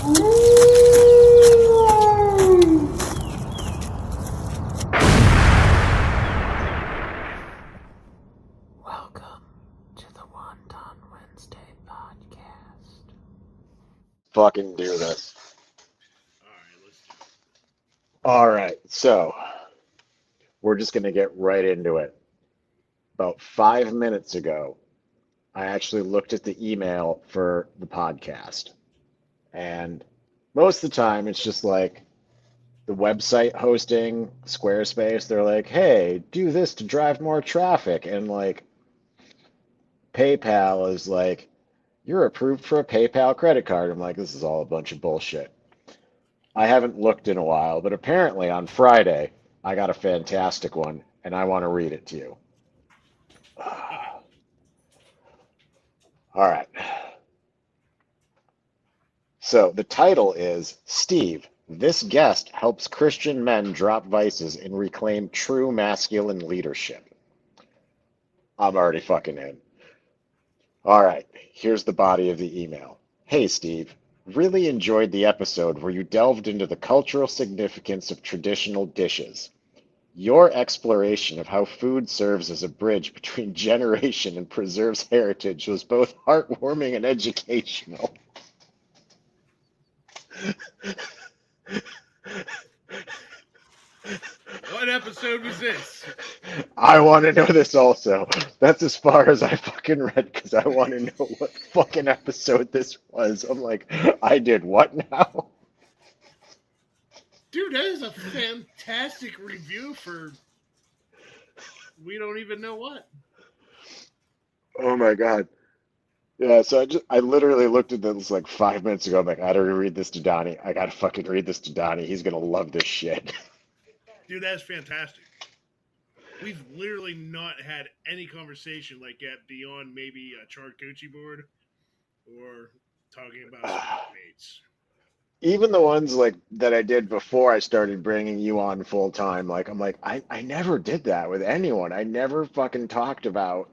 Welcome to the Wonton Wednesday podcast. Fucking do this. Alright, let's do it. All right, so we're just going to get right into it. About 5 minutes ago, I actually looked at the email for the podcast. And most of the time, it's just like the website hosting, Squarespace, they're like, hey, do this to drive more traffic. And like PayPal is like, you're approved for a PayPal credit card. I'm like, this is all a bunch of bullshit. I haven't looked in a while, but apparently on Friday, I got a fantastic one, and I want to read it to you. All right. So the title is Steve, this guest helps Christian men drop vices and reclaim true masculine leadership. I'm already fucking in. All right, here's the body of the email. Hey, Steve. Really enjoyed the episode where you delved into the cultural significance of traditional dishes. Your exploration of how food serves as a bridge between generation and preserves heritage was both heartwarming and educational. What episode was this? I want to know this also. That's as far as I fucking read because I want to know what fucking episode this was. I'm like, I did what now? Dude, that is a fantastic review for we don't even know what. Oh my God. Yeah, so I literally looked at this like 5 minutes ago. I'm like, I gotta read this to Donnie. I gotta fucking read this to Donnie. He's gonna love this shit. Dude, that's fantastic. We've literally not had any conversation like that beyond maybe a charcuterie board or talking about smoked meats. Even the ones like that I did before I started bringing you on full time, like I'm like, I never did that with anyone. I never fucking talked about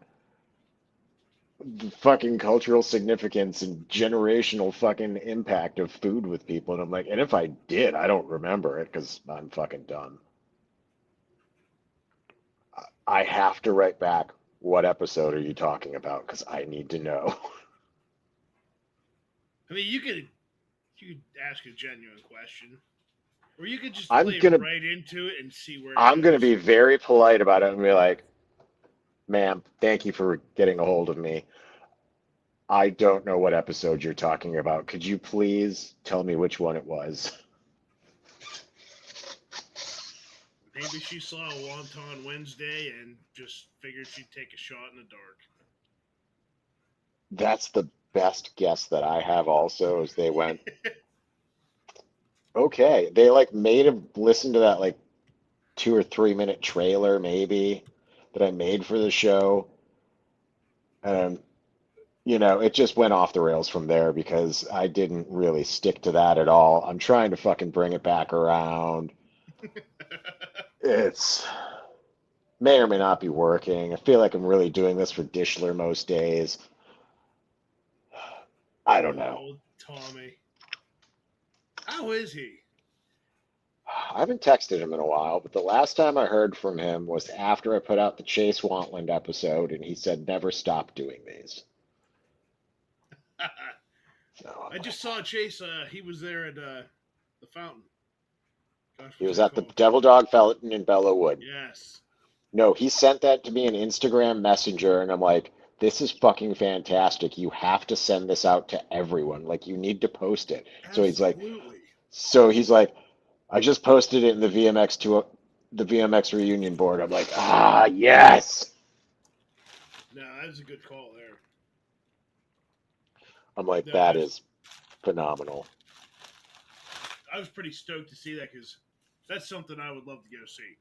the fucking cultural significance and generational fucking impact of food with people. And I'm like, and if I did, I don't remember it because I'm fucking done. I have to write back, what episode are you talking about? Because I need to know. I mean, you could ask a genuine question, or you could just I'm play gonna right into it and see where it I'm gonna goes. be very polite about it and be like, ma'am, thank you for getting a hold of me. I don't know what episode you're talking about. Could you please tell me which one it was? Maybe she saw a Wonton Wednesday and just figured she'd take a shot in the dark. That's the best guess that I have also is they went, okay. They like made him listen to that like 2 or 3 minute trailer maybe that I made for the show. And it just went off the rails from there because I didn't really stick to that at all. I'm trying to fucking bring it back around. It's may or may not be working. I feel like I'm really doing this for Dishler most days. I don't know. Oh, Tommy. How is he? I haven't texted him in a while, but the last time I heard from him was after I put out the Chase Wantland episode, and he said, never stop doing these. So, I just saw Chase. He was there at the fountain. Gosh, he what's was that at the called? Devil Dog Fountain in Bellawood. Yes. No, he sent that to me in Instagram Messenger, and I'm like, this is fucking fantastic. You have to send this out to everyone. Like, you need to post it. Absolutely. So he's like, I just posted it in the VMX reunion board. I'm like, yes. No, that was a good call there. I'm like, No, that is phenomenal. I was pretty stoked to see that because that's something I would love to go see.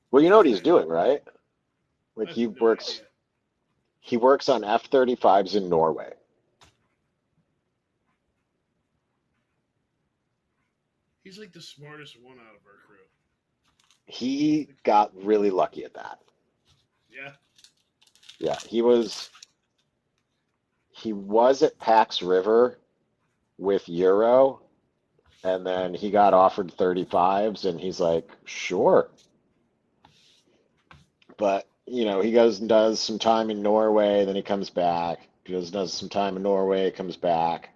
Well, you know what he's doing, right? Like I he have no works idea. he works on F-35s in Norway. He's like the smartest one out of our crew. He got really lucky at that. Yeah. Yeah, he was at Pax River with Euro, and then he got offered 35s, and he's like, sure. But, he goes and does some time in Norway, then he comes back. He goes and does some time in Norway, comes back.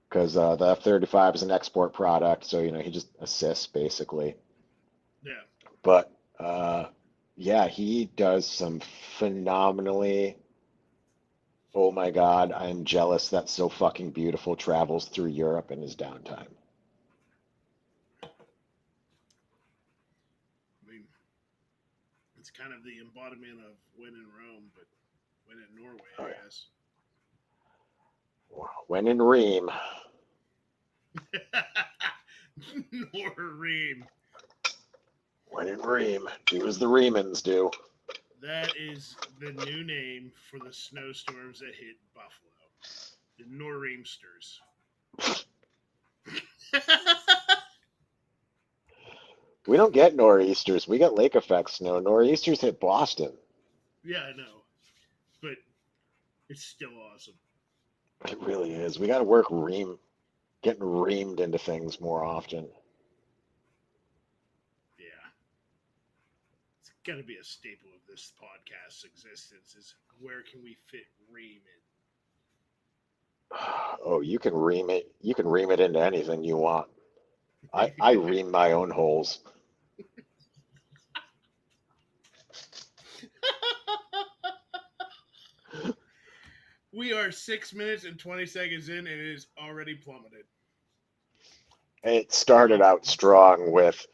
Because the F-35 is an export product, so, he just assists, basically. Yeah. But, yeah, he does some phenomenally, oh my God, I'm jealous that's so fucking beautiful, travels through Europe in his downtime. I mean, it's kind of the embodiment of when in Rome, but when in Norway, Oh, I yeah. guess. When in Ream. Norream. When in Ream. Do as the Reamans do. That is the new name for the snowstorms that hit Buffalo. The Norreamsters. We don't get nor'easters. We get lake effect snow. Nor'easters hit Boston. Yeah, I know. But it's still awesome. It really is. We got to work getting reamed into things more often. Yeah. It's got to be a staple of this podcast's existence is where can we fit Ream Oh, you can ream it. You can ream it into anything you want. in? I ream my own holes. We are 6 minutes and 20 seconds in, and it is already plummeted. It started Well, out strong with,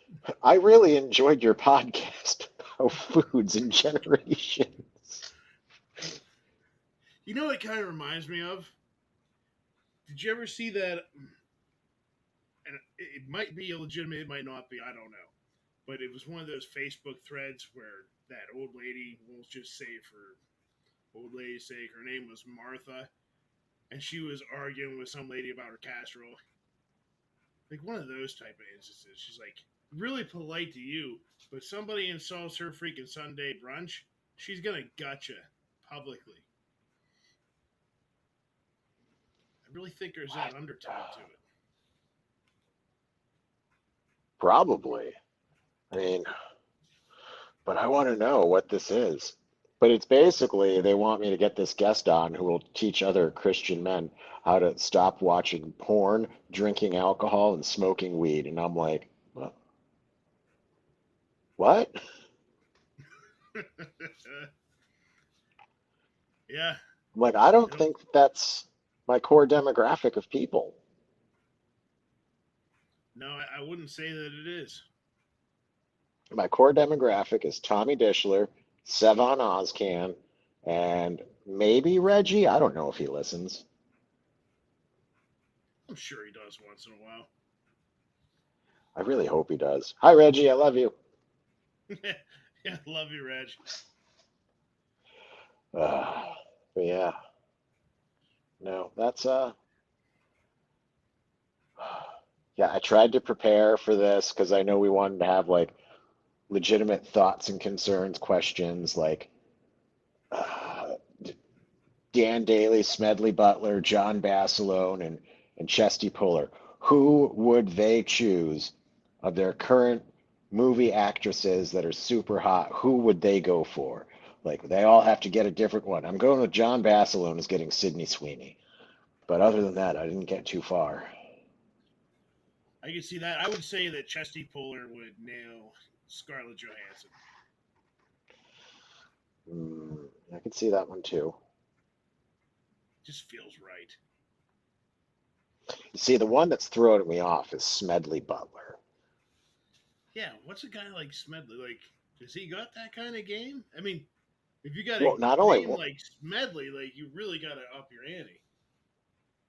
I really enjoyed your podcast about foods and generations. you know what it kind of reminds me of? Did you ever see that? And it might be illegitimate, it might not be, I don't know. But it was one of those Facebook threads where that old lady, we'll just say for old lady's sake, her name was Martha, and she was arguing with some lady about her casserole. Like one of those type of instances. She's like really polite to you, but somebody insults her freaking Sunday brunch, she's gonna gotcha publicly. I really think there's that undertone to it. Probably. I mean, but I want to know what this is. But it's basically they want me to get this guest on who will teach other Christian men how to stop watching porn, drinking alcohol, and smoking weed. And I'm like, what? Yeah, I'm like, I don't I don't. think that's my core demographic of people. No, I wouldn't say that it is. My core demographic is Tommy Dishler, Sevon Ozcan, and maybe Reggie. I don't know if he listens. I'm sure he does once in a while. I really hope he does. Hi, Reggie. I love you. Yeah, love you, Reg. Uh, but yeah, no, that's yeah. I tried to prepare for this because I know we wanted to have like legitimate thoughts and concerns, questions like uh, Dan Daly, Smedley Butler, John Basilone, and Chesty Puller. Who would they choose of their current movie actresses that are super hot? Who would they go for? Like they all have to get a different one. I'm going with John Basilone as getting Sydney Sweeney. But other than that, I didn't get too far. I can see that. I would say that Chesty Puller would nail Scarlett Johansson. I could see that one too. Just feels right. You see, the one that's throwing me off is Smedley Butler. Yeah, what's a guy like Smedley like? Has he got that kind of game? I mean, if you got a Well, not only name like Smedley, like you really got to up your ante.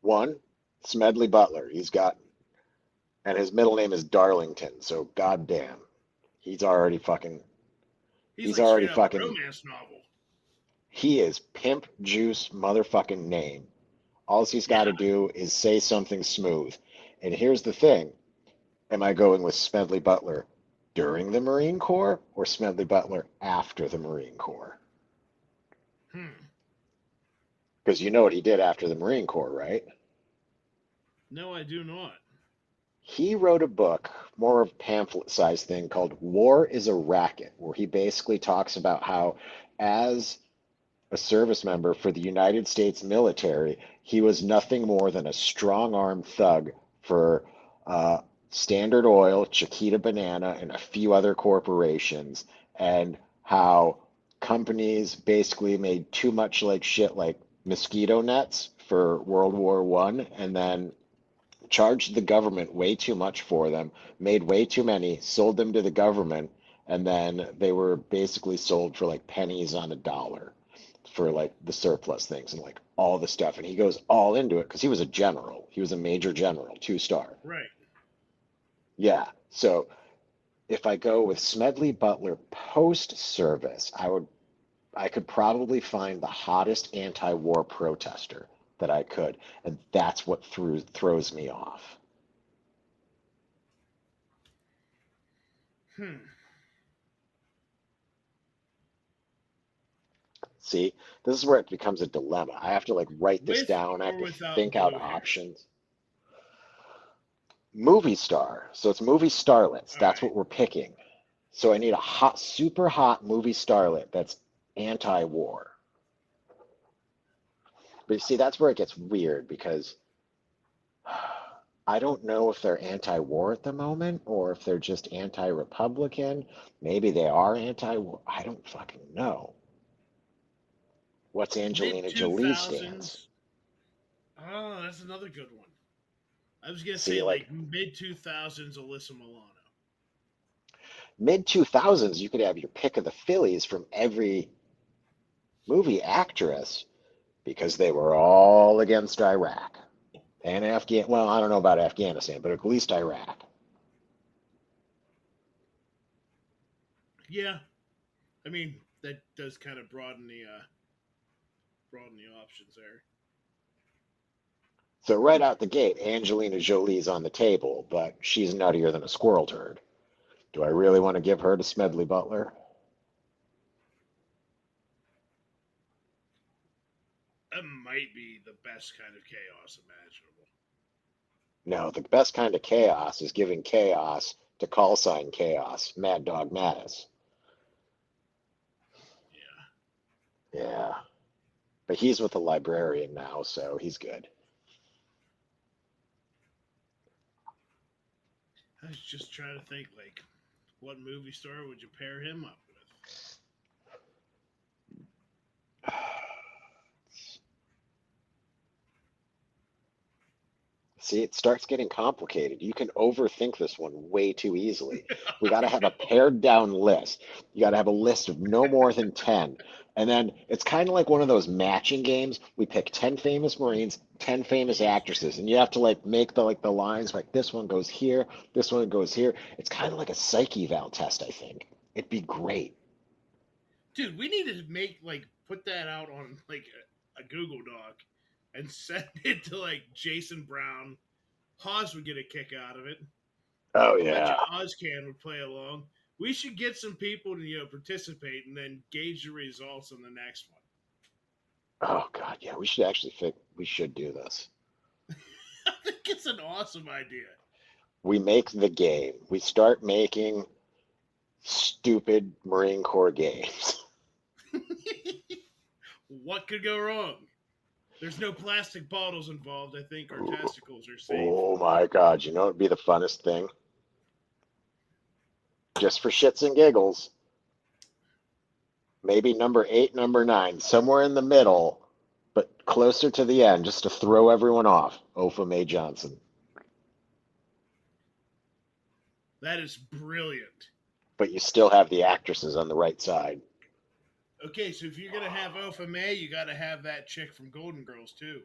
one, Smedley Butler. And his middle name is Darlington. So goddamn, he's already fucking. He's He's like already straight out of a fucking. romance novel. He is pimp juice motherfucking name. All he's got Yeah, to do is say something smooth. And here's the thing: am I going with Smedley Butler during the Marine Corps or Smedley Butler after the Marine Corps? hmm. Because you know what he did after the Marine Corps, right? No, I do not. He wrote a book, more of a pamphlet-sized thing called War is a Racket, where he basically talks about how, as a service member for the United States military, he was nothing more than a strong-armed thug for uh, Standard Oil, Chiquita Banana, and a few other corporations, and how companies basically made too much like shit, like mosquito nets for World War One, and then charged the government way too much for them, made way too many, sold them to the government, and then they were basically sold for like pennies on a dollar for like the surplus things and like all the stuff. And he goes all into it because he was a general. He was a major general, 2 star. Right. Yeah. So if I go with Smedley Butler post service, I could probably find the hottest anti-war protester that I could, and that's what throws me off. Hmm. See, this is where it becomes a dilemma. I have to like write this With down. I have or to without think out blue hair? options. Movie star. So it's movie starlets. All That's right. what we're picking. So I need a hot, super hot movie starlet that's anti-war. But you see, that's where it gets weird because I don't know if they're anti-war at the moment or if they're just anti-Republican. Maybe they are anti-war. I don't fucking know. What's Mid Angelina two Jolie stance? thousands. Oh, that's another good one. I was gonna say See, like like mid 2000s Alyssa Milano. mid 2000s, you could have your pick of the Phillies from every movie actress because they were all against Iraq and Afghan. Well, I don't know about Afghanistan, but at least Iraq. Yeah, I mean that does kind of broaden the options there. So right out the gate, Angelina Jolie's on the table, but she's nuttier than a squirrel turd. Do I really want to give her to Smedley Butler? That might be the best kind of chaos imaginable. No, the best kind of chaos is giving chaos to call sign chaos, Mad Dog Mattis. Yeah, Yeah, but he's with the librarian now, so he's good. I was just trying to think like, what movie star would you pair him up with? See, it starts getting complicated. You can overthink this one way too easily. We got to I have a know. pared down list. You got to have a list of no more than 10. And then it's kind of like one of those matching games. We pick 10 famous Marines, 10 famous actresses, and you have to like make the lines like this one goes here, this one goes here. It's kind of like a psyche eval test, I think. It'd be great. Dude, we need to make like put that out on like a Google Doc and send it to like Jason Brown. Haas would get a kick out of it. Oh I bet you yeah. Ozcan would play along. We should get some people to participate and then gauge the results on the next one. Oh God, yeah. We should do this. I think it's an awesome idea. We make the game. We start making stupid Marine Corps games. What could go wrong? There's no plastic bottles involved. I think our testicles are safe. Oh my God, you know it'd be the funnest thing? Just for shits and giggles. Maybe number 8, number 9, somewhere in the middle, but closer to the end, just to throw everyone off. Opha May Johnson. That is brilliant. But you still have the actresses on the right side. Okay, so if you're gonna have Ofa May, you got to have that chick from Golden Girls too.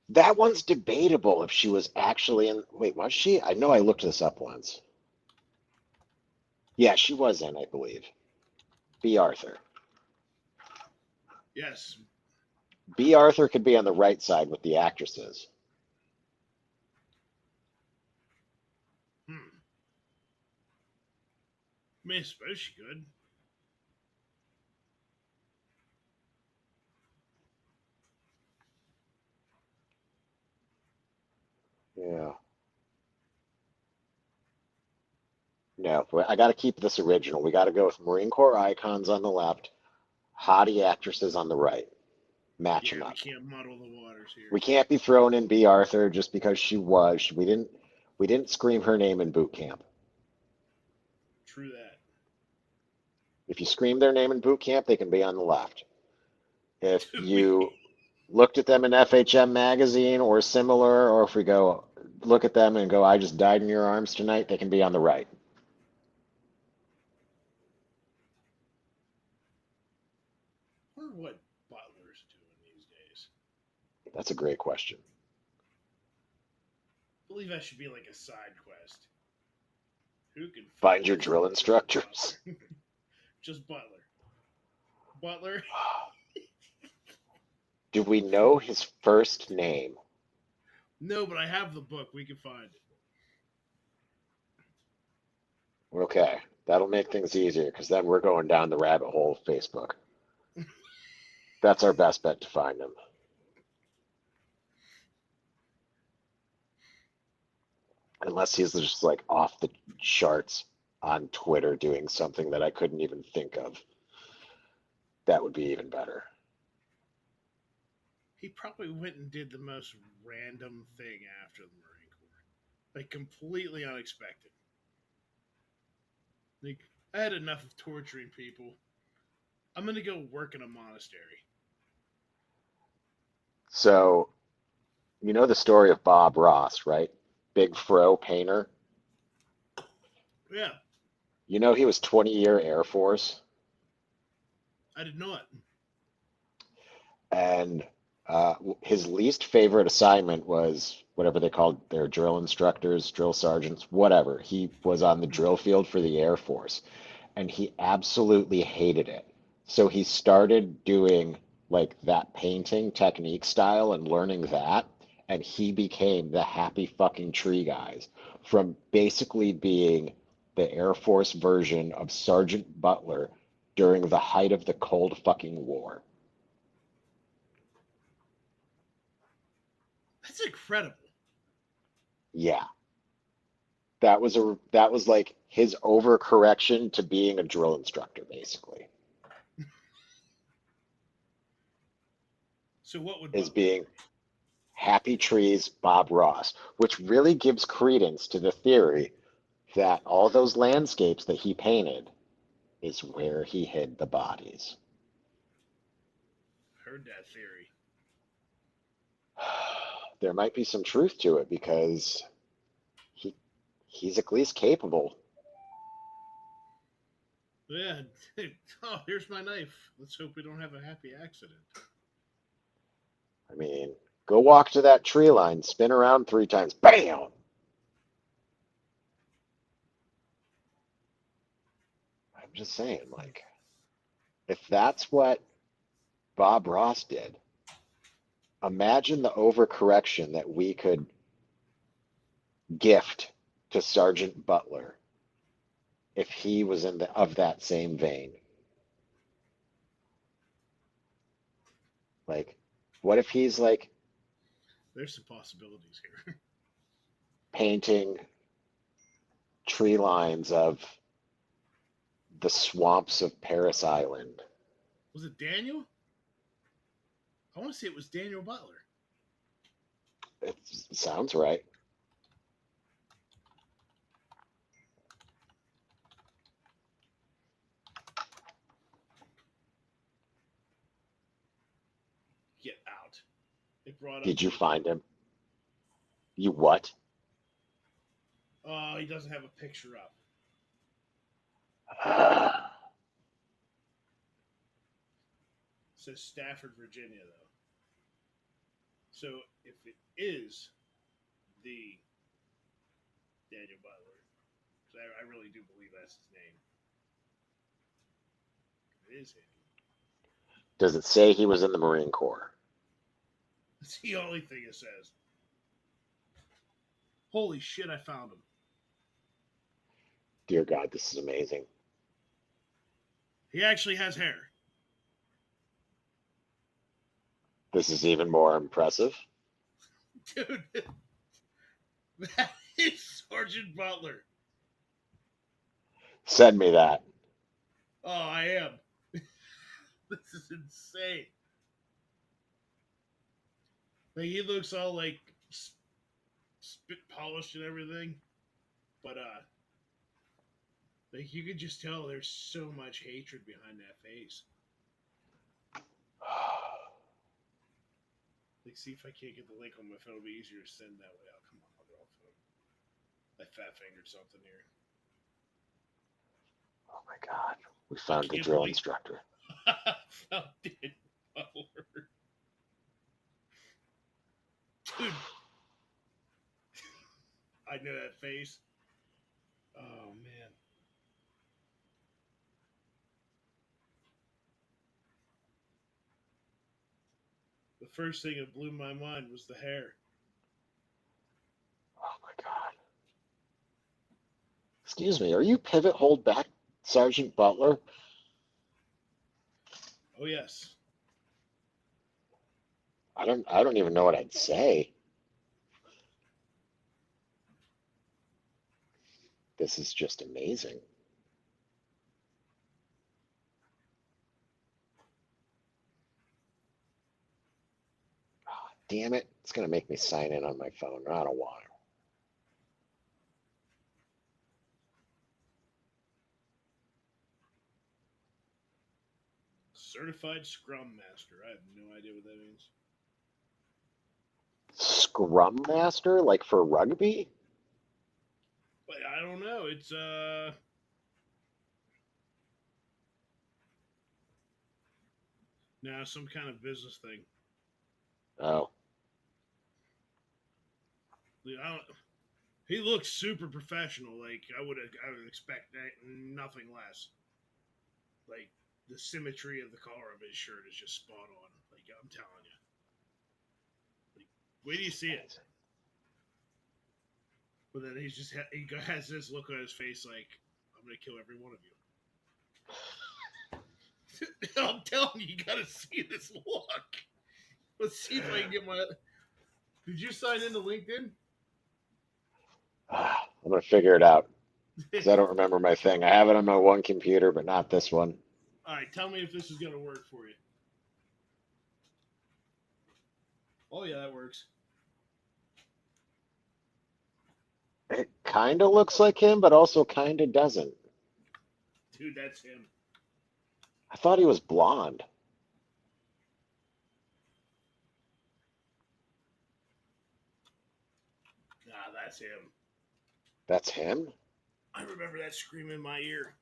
That one's debatable if she was actually in. Wait, was she? I know I looked this up once. Yeah, she was in, I believe. B. Arthur. Yes. B. Arthur could be on the right side with the actresses. Hmm. I mean, I suppose she could. Yeah. No, I got to keep this original. We got to go with Marine Corps icons on the left, hottie actresses on the right. Match Yeah, them we up. can't muddle the waters here. We can't be throwing in B. Arthur just because she was. We didn't scream her name in boot camp. True that. If you scream their name in boot camp, they can be on the left. If we you looked at them in FHM magazine or similar, or if we go look at them and go, I just died in your arms tonight, they can be on the right. wonder what Butler's doing these days. That's a great question. I believe that should be like a side quest. Who can Find your this drill instructors. Butler? Just Butler. Butler. Do we know his first name? No, but I have the book. We can find it. Okay, that'll make things easier because then we're going down the rabbit hole of Facebook. That's our best bet to find him. Unless he's just like off the charts on Twitter doing something that I couldn't even think of. That would be even better. He probably went and did the most random thing after the Marine Corps. Like, completely unexpected. Like, I had enough of torturing people. I'm going to go work in a monastery. So, you know the story of Bob Ross, right? Big fro painter. Yeah, You know he was 20-year Air Force, I did not. and his least favorite assignment was whatever they called their drill instructors, drill sergeants, whatever. He was on the drill field for the Air Force, and he absolutely hated it. So he started doing like that painting technique style and learning that, and he became the happy fucking tree guys from basically being the Air Force version of Sergeant Butler during the height of the Cold fucking War. That's incredible. Yeah. That was like his overcorrection to being a drill instructor, basically, So what would is Butler being Happy Trees Bob Ross, which really gives credence to the theory that all those landscapes that he painted is where he hid the bodies. heard that theory? There might be some truth to it because he he's at least capable. Yeah. Oh, here's my knife. Let's hope we don't have a happy accident. I mean, go walk to that tree line, spin around 3 times, bam! I'm just saying, like, if that's what Bob Ross did, imagine the overcorrection that we could gift to Sergeant Butler if he was in the of that same vein. Like, what if he's like There's some possibilities here. painting tree lines of the swamps of Paris Island? Was it Daniel? I want to say it was Daniel Butler. It sounds right. Get out. It brought up Did you the. find him? You what? Oh, he doesn't have a picture up. It says Stafford, Virginia, though. So if it is the Daniel Butler, because I really do believe that's his name. It is him. Does it say he was in the Marine Corps? That's the only thing it says. Holy shit, I found him. Dear God, this is amazing. He actually has hair. This is even more impressive. Dude, That is Sergeant Butler. Send me that. Oh, I am. This is insane. Like he looks all like spit polished and everything, but like you could just tell there's so much hatred behind that face. Like, see if I can't get the link on my phone. It'll be easier to send that way. Oh, come on, I'll draw phone. I fat fingered something here. Oh my God. We found the Can't drill believe instructor. found it, Butler. Dude, I know that face. Oh man. The first thing that blew my mind was the hair. Oh my God. Excuse me, are you pivot hold back Sergeant Butler? Oh yes. I don't even know what I'd say. This is just amazing. Oh, damn it. It's gonna make me sign in on my phone. I don't want to. Certified Scrum Master. I have no idea what that means. Scrum Master, like for rugby? But I don't know. It's now some kind of business thing. Oh, I don't, he looks super professional. Like I would expect that, nothing less. Like the symmetry of the collar of his shirt is just spot on. Like I'm telling you. Like wait do you see it? amazing. But then he has this look on his face like I'm gonna kill every one of you. I'm telling you, you gotta see this look. Let's see if I can get my. Did you sign into LinkedIn? I'm gonna figure it out because I don't remember my thing. I have it on my one computer, but not this one. All right, tell me if this is gonna work for you. Oh yeah, that works. It kind of looks like him, but also kind of doesn't. Dude, that's him. I thought he was blonde. Nah, that's him. That's him? I remember that scream in my ear.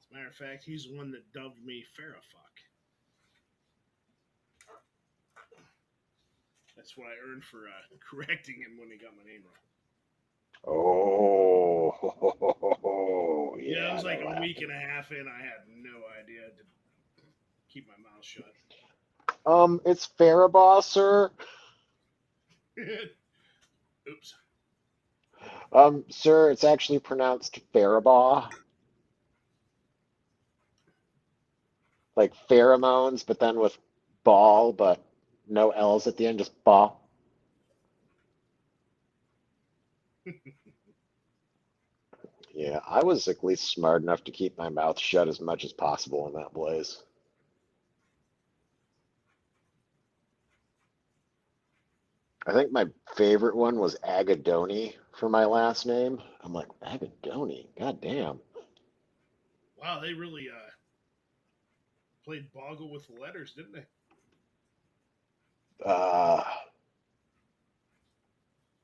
As a matter of fact, he's the one that dubbed me Farrahfuck. That's what I earned for correcting him when he got my name wrong. Oh, Yeah, it yeah, was like that'll a week happen. and a half in. I had no idea to keep my mouth shut. It's Faribault, sir. Oops. Sir, it's actually pronounced Faribault, like pheromones, but then with ball, but no L's at the end, just ball. Yeah, I was at least smart enough to keep my mouth shut as much as possible in that blaze. I think my favorite one was Agadoni for my last name. I'm like, Agadoni? God damn. Wow, they really played boggle with the letters, didn't they? Uh,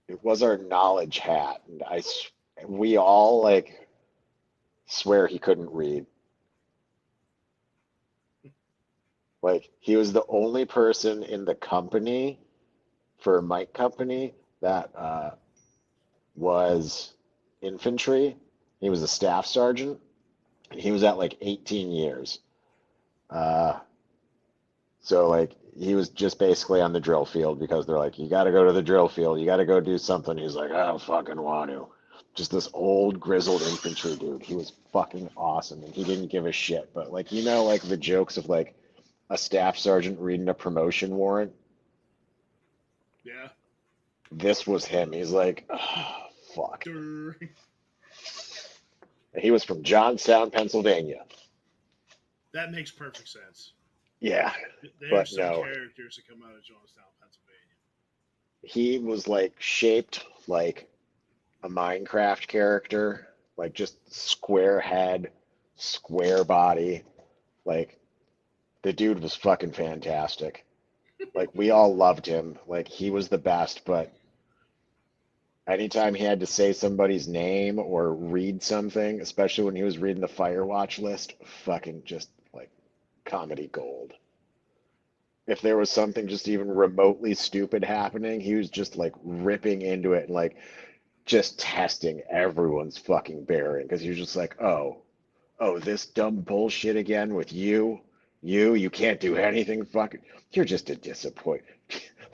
it was our knowledge hat, and we all like swear he couldn't read. Like he was the only person in the company for Mike Company that was infantry. He was a staff sergeant. He was at like 18 years. Uh, so like he was just basically on the drill field because they're like, you got to go to the drill field. You got to go do something. He's like, I don't fucking want to. Just this old grizzled infantry dude. He was fucking awesome, and he didn't give a shit. But like like the jokes of like a staff sergeant reading a promotion warrant. Yeah. This was him. He's like, oh, fuck. Durr. He was from Johnstown, Pennsylvania. That makes perfect sense. Yeah, There's but some no, characters that come out of Johnstown, Pennsylvania. he was like shaped like a Minecraft character, like just square head, square body. Like the dude was fucking fantastic. Like we all loved him. Like he was the best, but anytime he had to say somebody's name or read something, especially when he was reading the Firewatch list, fucking just like comedy gold. If there was something just even remotely stupid happening, he was just like ripping into it and like just testing everyone's fucking bearing because he was just like, oh, this dumb bullshit again with you. You can't do anything fucking. You're just a disappointment.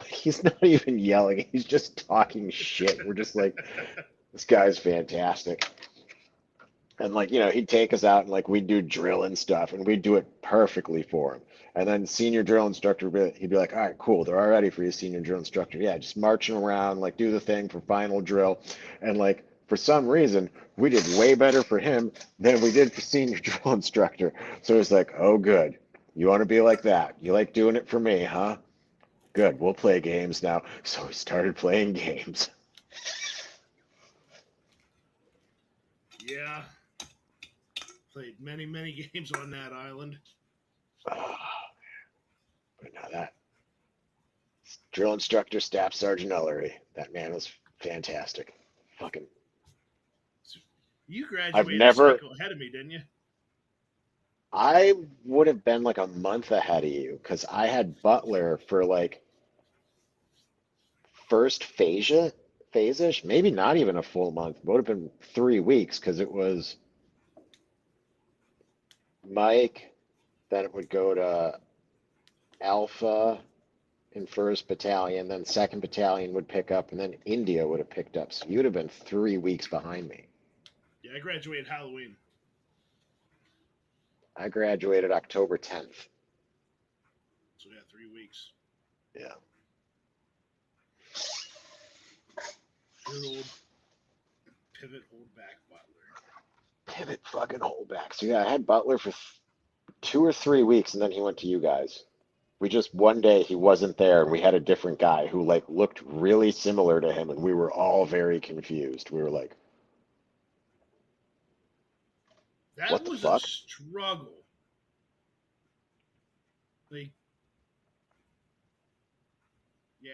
He's not even yelling. He's just talking shit. We're just like, this guy's fantastic. And like, he'd take us out and like we'd do drill and stuff and we'd do it perfectly for him. And then senior drill instructor, he'd be like, all right, cool. They're all ready for you, senior drill instructor. Yeah, just marching around, like do the thing for final drill. And like, for some reason, we did way better for him than we did for senior drill instructor. So he's like, oh, good. You want to be like that? You like doing it for me, huh? Good. We'll play games now. So we started playing games. Yeah. Played many, many games on that island. But now that drill instructor, Staff Sergeant Ellery, that man was fantastic. Fucking, You I've graduated a never, cycle ahead of me, didn't you? I would have been like a month ahead of you because I had Butler for like first phase-ish, maybe not even a full month. Would have been 3 weeks because it was Mike, then it would go to Alpha in first battalion, then second battalion would pick up, and then India would have picked up. So you'd have been 3 weeks behind me. Yeah, I graduated Halloween. I graduated October 10th. So yeah, 3 weeks. Yeah. Good old pivot holdback Butler. Pivot fucking holdback. So yeah, I had Butler for 2 or 3 weeks, and then he went to you guys. We just one day he wasn't there, and we had a different guy who like looked really similar to him, and we were all very confused. We were like, That "What the was a fuck?" struggle. Like, yeah,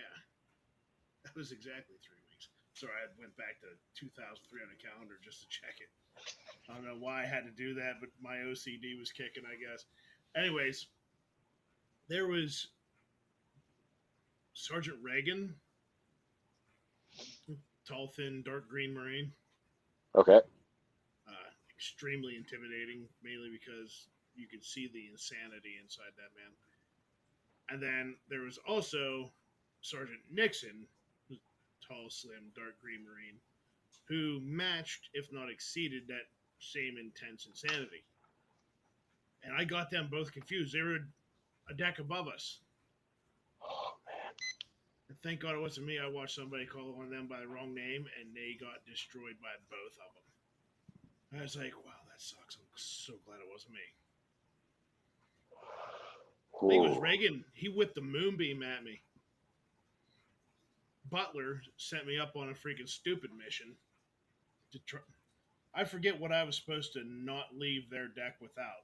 that was exactly 3 weeks. Sorry, I went back to 2003 on a calendar just to check it. I don't know why I had to do that, but my OCD was kicking, I guess. Anyways, there was Sergeant Reagan, tall, thin, dark green Marine. Okay. Extremely intimidating, mainly because you could see the insanity inside that man. And then there was also Sergeant Nixon, tall, slim, dark green Marine, who matched, if not exceeded, that same intense insanity. And I got them both confused. They were a deck above us. Oh man. And thank God it wasn't me. I watched somebody call on them by the wrong name, and they got destroyed by both of them. I was like, wow, that sucks. I'm so glad it wasn't me. I think it was Ooh. Reagan. He whipped the moonbeam at me. Butler sent me up on a freaking stupid mission to try. I forget what I was supposed to not leave their deck without,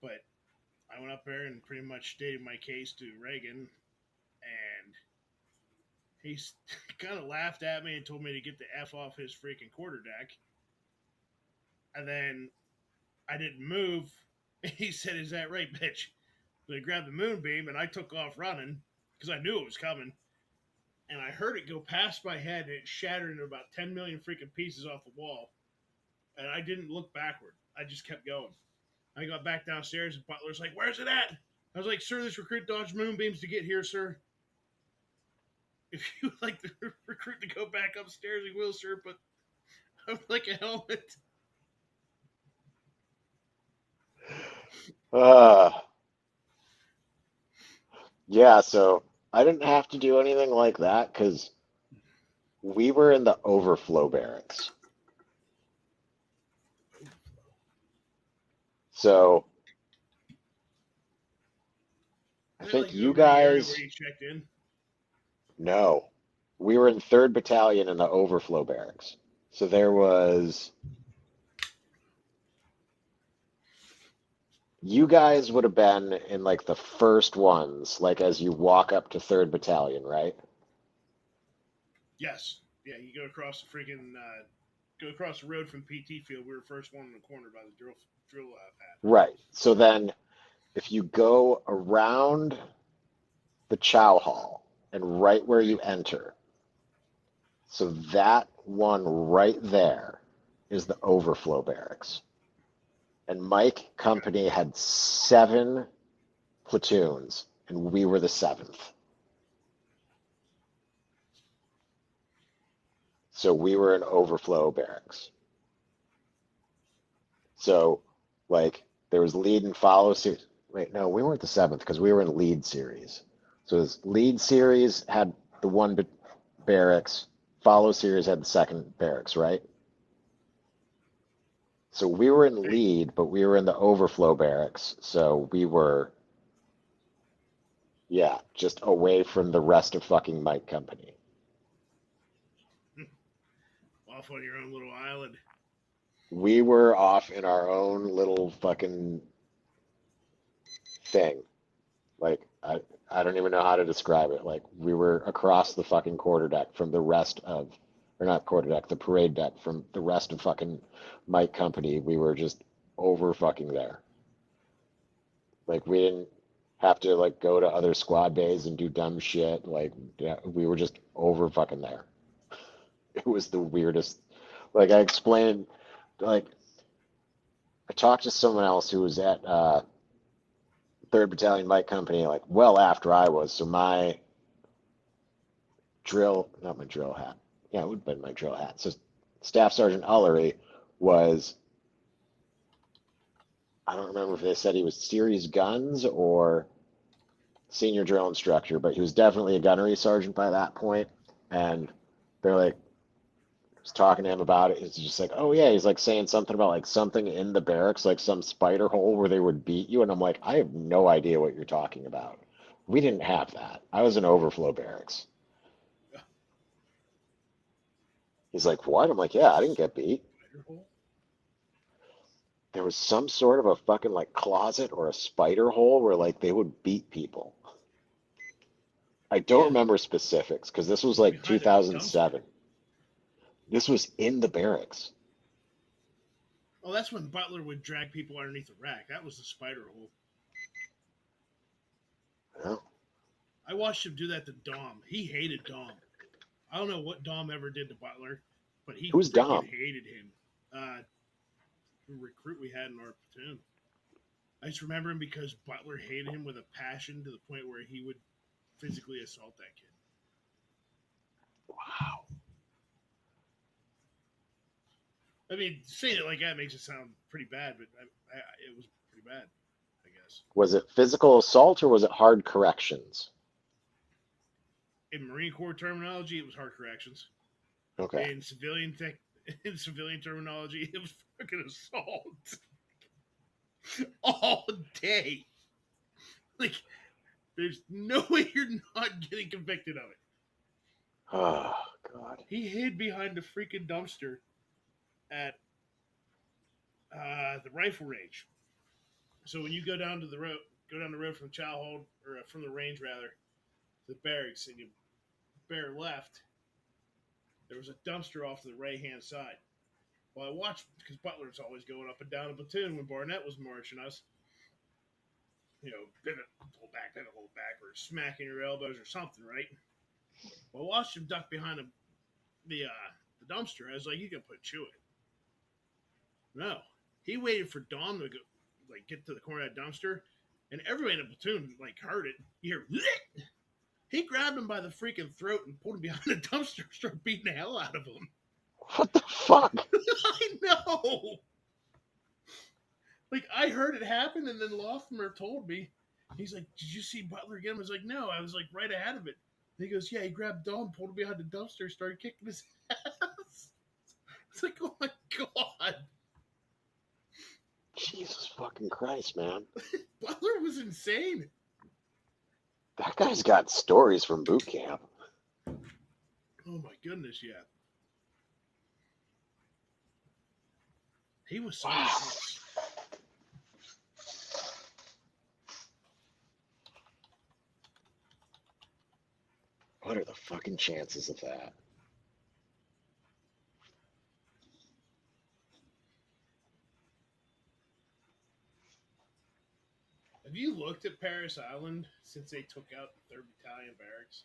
but I went up there and pretty much stated my case to Reagan, and he kind of laughed at me and told me to get the F off his freaking quarterdeck. And then I didn't move. And he said, "Is that right, bitch?" So I grabbed the moonbeam and I took off running because I knew it was coming. And I heard it go past my head and it shattered into about 10 million freaking pieces off the wall. And I didn't look backward. I just kept going. I got back downstairs and Butler's like, "Where's it at?" I was like, "Sir, this recruit dodged moonbeams to get here, sir. If you would like the recruit to go back upstairs, he will, sir, but I would like a helmet." Uh, yeah, so I didn't have to do anything like that because we were in the overflow barracks. So I Is that think like you over the area where guys you checked in? know we were in 3rd Battalion in the overflow barracks. So there was you guys would have been in like the first ones, like as you walk up to 3rd Battalion, right? Yes. Yeah, you go across the freaking go across the road from PT field. We were first one in the corner by the drill pad. Right. So then if you go around the chow hall and right where you enter, so that one right there is the overflow barracks. And Mike Company had 7 platoons, and we were the 7th. So we were in overflow barracks. So, like, there was lead and follow series. Wait, no, we weren't the 7th because we were in lead series. So this lead series had the one barracks, follow series had the 2nd barracks, right? So we were in Hey, lead, but we were in the overflow barracks. So we were, yeah, just away from the rest of fucking Mike Company. off on your own little island. We were off in our own little fucking thing. Like I don't even know how to describe it. Like we were across the fucking quarterdeck from the rest of, or not quarterdeck, the parade deck from the rest of fucking Mike Company. We were just over fucking there. Like we didn't have to like go to other squad bays and do dumb shit. Like yeah, we were just over fucking there. It was the weirdest. Like I explained, like I talked to someone else who was at 3rd Battalion Mike Company like well after I was. So my drill, not my drill hat. Yeah, it would have been my drill hat. So Staff Sergeant Ullery was, I don't remember if they said he was series guns or senior drill instructor, but he was definitely a gunnery sergeant by that point. And they're like, I was talking to him about it. He's just like, oh yeah, he's like saying something about like something in the barracks, like some spider hole where they would beat you. And I'm like, I have no idea what you're talking about. We didn't have that. I was in overflow barracks. He's like, what? I'm like, yeah, I didn't get beat. Spider hole? There was some sort of a fucking like closet or a spider hole where like they would beat people. I don't Yeah, remember specifics because this was it's like behind a dumpster. 2007. This was in the barracks. Oh, that's when Butler would drag people underneath the rack. That was the spider hole. Yeah. I watched him do that to Dom. He hated Dom. I don't know what Dom ever did to Butler, but he Who's freaking Dom? hated him. The recruit we had in our platoon. I just remember him because Butler hated him with a passion to the point where he would physically assault that kid. Wow. I mean, saying it like that makes it sound pretty bad, but it was pretty bad, I guess. Was it physical assault or was it hard corrections? In Marine Corps terminology, it was hard corrections. Okay. In in civilian terminology, it was fucking assault all day. Like, there's no way you're not getting convicted of it. Oh, God. He hid behind the freaking dumpster at the rifle range. So when you go down the road from Chow Hold or from the range rather, to the barracks, and you bear left, there was a dumpster off to the right hand side. Well, I watched because Butler's always going up and down a platoon when Barnett was marching us. You know, pivot, hold back, or smacking your elbows or something, right? Well, I watched him duck behind the dumpster. I was like, "You can put Chew it." No, he waited for Dom to go, like get to the corner of that dumpster, and everybody in the platoon like heard it. You hear, "Bleh!" He grabbed him by the freaking throat and pulled him behind the dumpster, and started beating the hell out of him. What the fuck? I know. Like I heard it happen, and then Lothmer told me. He's like, "Did you see Butler again?" I was like, "No, I was like right ahead of it." And he goes, "Yeah, he grabbed Dom, pulled him behind the dumpster, started kicking his ass." It's like, oh my god, Jesus fucking Christ, man. Butler was insane. That guy's got stories from boot camp. Oh my goodness, yeah, he was something Wow. else. What are the fucking chances of that? Have you looked at Paris Island since they took out the Third Battalion barracks?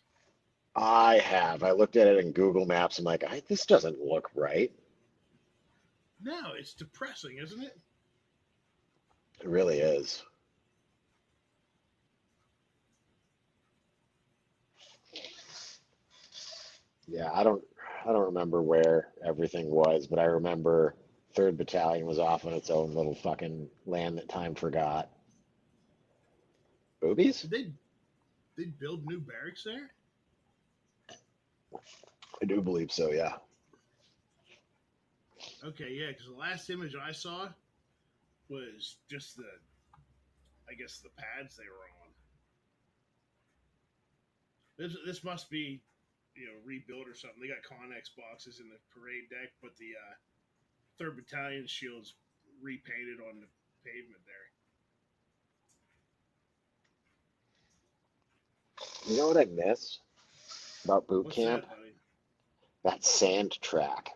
I have. I looked at it in Google Maps. I'm like, this doesn't look right. No, it's depressing, isn't it? It really is. Yeah, I don't remember where everything was, but I remember Third Battalion was off on its own little fucking land that time forgot. Boobies? Did they build new barracks there? I do believe so, yeah. Okay, yeah, because the last image I saw was just I guess the pads they were on. This must be, rebuilt or something. They got Connex boxes in the parade deck, but the Third Battalion shields repainted on the pavement there. You know what I miss about boot What's camp? that, buddy? That sand track.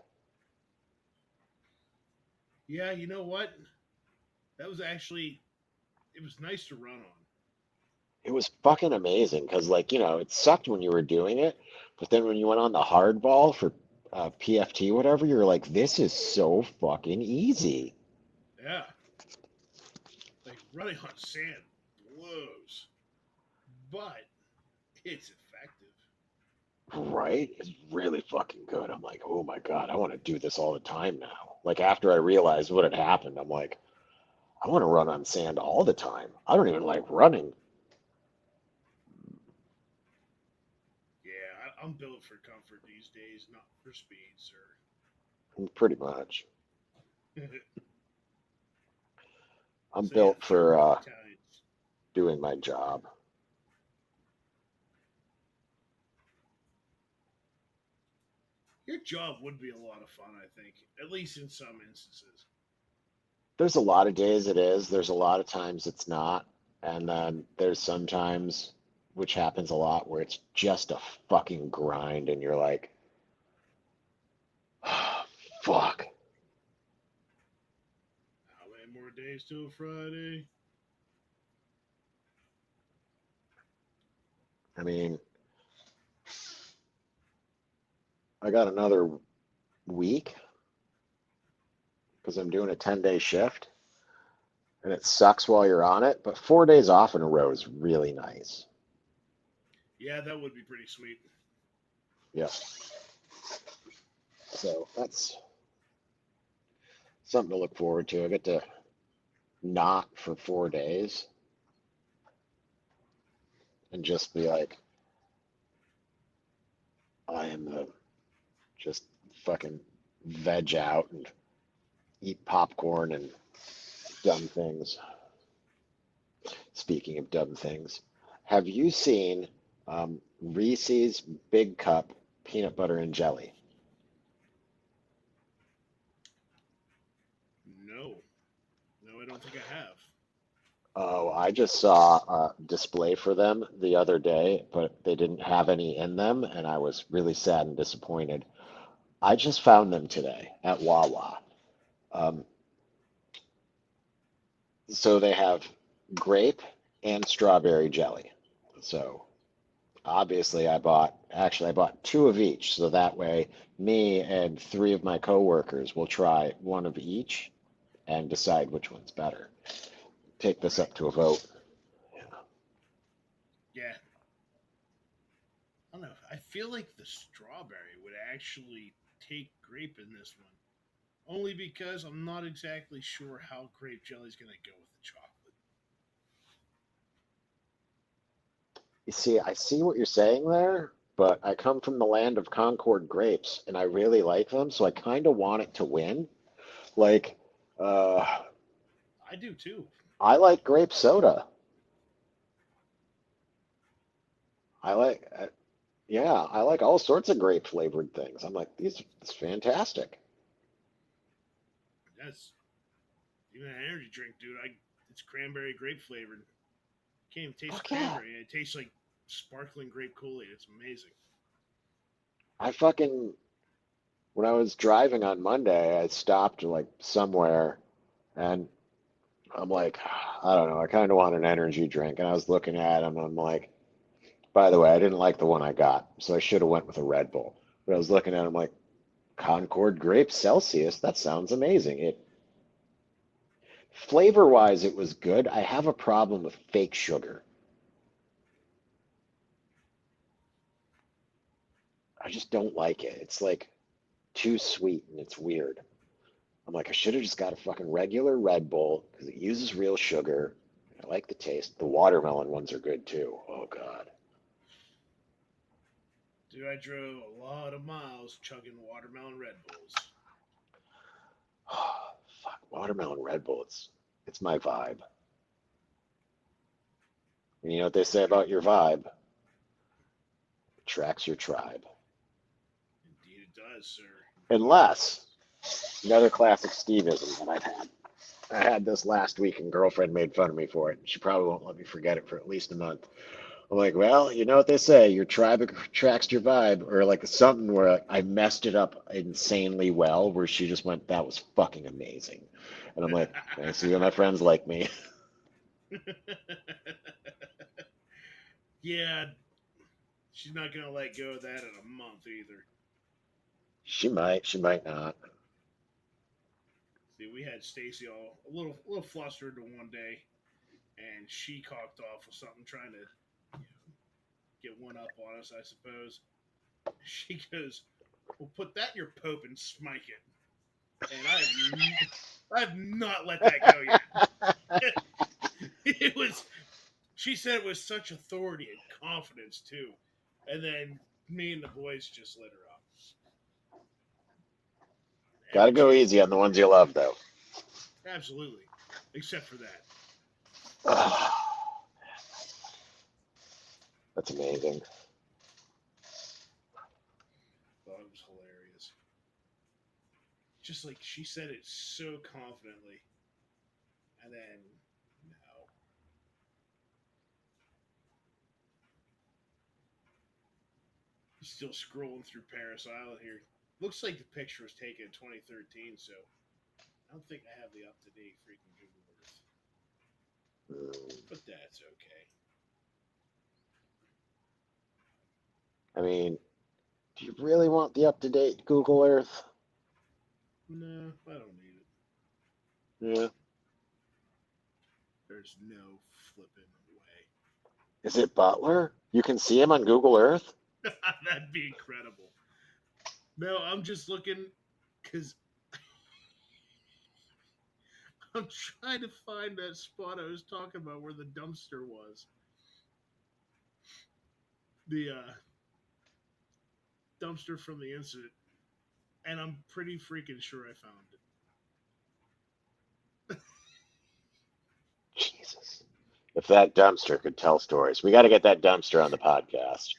Yeah, you know what? That was actually it was nice to run on. It was fucking amazing because, like, it sucked when you were doing it, but then when you went on the hardball for PFT, whatever, you're like, this is so fucking easy. Yeah, like running on sand blows, but it's effective. Right? It's really fucking good. I'm like, oh my God, I want to do this all the time now. Like, after I realized what had happened, I'm like, I want to run on sand all the time. I don't even like running. Yeah, I'm built for comfort these days, not for speed, sir. Pretty much. I'm So yeah, built third for battalion. doing my job. Your job would be a lot of fun, I think, at least in some instances. There's a lot of days it is. There's a lot of times it's not. And then there's sometimes, which happens a lot, where it's just a fucking grind and you're like, oh, fuck. How many more days till Friday? I mean, I got another week because I'm doing a 10-day shift and it sucks while you're on it, but 4 days off in a row is really nice. Yeah, that would be pretty sweet. Yeah. So that's something to look forward to. I get to not for 4 days and just be like, I am the just fucking veg out and eat popcorn and dumb things. Speaking of dumb things, have you seen Reese's Big Cup peanut butter and jelly? No, no, I don't think I have. Oh, I just saw a display for them the other day, but they didn't have any in them, and I was really sad and disappointed. I just found them today at Wawa. Um, so they have grape and strawberry jelly. So obviously I bought two of each, so that way me and three of my coworkers will try one of each and decide which one's better. Take this Right? up to a vote. Yeah. Yeah. I don't know. I feel like the strawberry would actually take grape in this one. Only because I'm not exactly sure how grape jelly is going to go with the chocolate. You see, I see what you're saying there, but I come from the land of Concord grapes, and I really like them, so I kind of want it to win. Like, uh, I do too. I like grape soda. I like, yeah, I like all sorts of grape flavored things. I'm like, these, it's fantastic. That's even an energy drink, dude. It's cranberry grape flavored. Can't even taste the Fuck yeah. cranberry. It tastes like sparkling grape Kool-Aid. It's amazing. I fucking, when I was driving on Monday, I stopped like somewhere and I'm like, I don't know, I kind of want an energy drink. And I was looking at them, I'm like, by the way, I didn't like the one I got, so I should have went with a Red Bull. But I was looking at them like, Concord Grape Celsius, that sounds amazing. It flavor wise, it was good. I have a problem with fake sugar. I just don't like it. It's like too sweet and it's weird. I'm like, I should have just got a fucking regular Red Bull because it uses real sugar. I like the taste. The watermelon ones are good too. Oh God. Dude, I drove a lot of miles chugging watermelon Red Bulls. Fuck, watermelon Red Bull. It's my vibe. And you know what they say about your vibe? Attracts your tribe. Indeed, it does, sir. Unless another classic Steveism that I've had. I had this last week and girlfriend made fun of me for it. She probably won't let me forget it for at least a month. I'm like, well, you know what they say, your tribe attracts your vibe, or like something where like, I messed it up insanely well, where she just went, that was fucking amazing. And I'm like, I see what my friends like me. Yeah, she's not gonna let go of that in a month either. She might not. See, we had Stacy all a little flustered the one day, and she cocked off with something trying to get one up on us, I suppose. She goes, "Well, put that in your pope and smike it." And I have not let that go yet. It was. She said it with such authority and confidence too, and then me and the boys just lit her up. Gotta Every go chance, easy on the ones you love, though. absolutely, except for that. That's amazing. Thought it was hilarious. Just like she said it so confidently, and then no. Still scrolling through Paris Island here. Looks like the picture was taken in 2013, so I don't think I have the up to date freaking Google Earth. But that's okay. I mean, do you really want the up to date Google Earth? No, I don't need it. Yeah. There's no flipping way. Is it Butler? You can see him on Google Earth? That'd be incredible. No, I'm just looking because I'm trying to find that spot I was talking about where the dumpster was. The dumpster from the incident. And I'm pretty freaking sure I found it. Jesus. If that dumpster could tell stories, we got to get that dumpster on the podcast.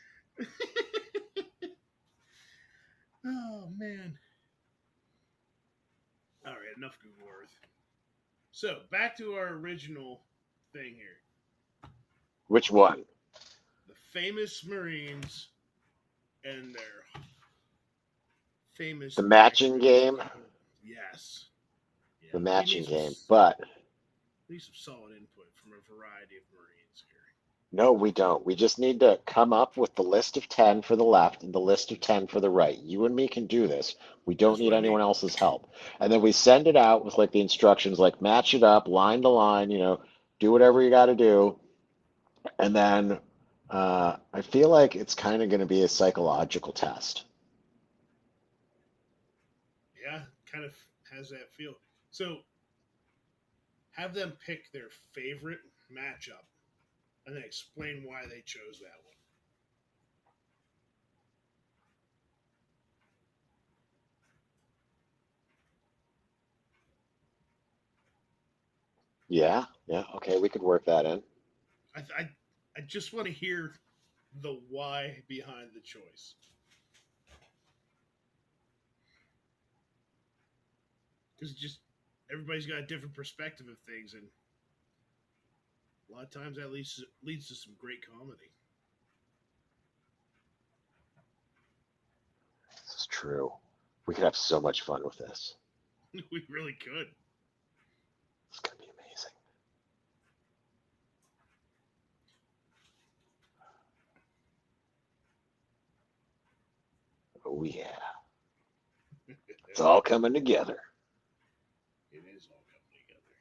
Oh, man. All right, enough Google Earth. So, back to our original thing here. Which one? The famous Marines and their famous The matching backstories. game? Yes. Yeah, The we matching game. But need some solid input from a variety of Marines here. no, we don't. We just need to come up with the list of 10 for the left and the list of 10 for the right. You and me can do this. We don't That's need what I need. anyone else's help. And then we send it out with like the instructions, like match it up line to line, do whatever you got to do. And then I feel like it's kind of going to be a psychological test. Yeah, kind of How's that feel? So have them pick their favorite matchup and then explain why they chose that one. Yeah, yeah. Okay, we could work that in. I just want to hear the why behind the choice. Because just everybody's got a different perspective of things, and a lot of times that leads to some great comedy. This is true. We could have so much fun with this. We really could. It's gonna be amazing. Oh yeah, it's all coming together. It is all coming together.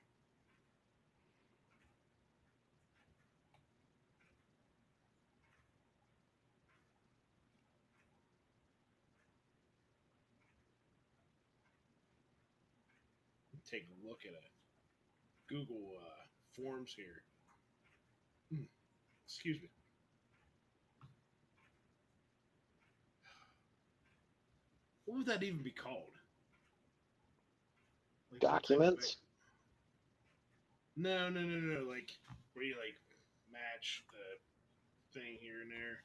Take a look at it. Google Forms here. Excuse me. What would that even be called? Like what type of Documents? no. Like where you like match the thing here and there.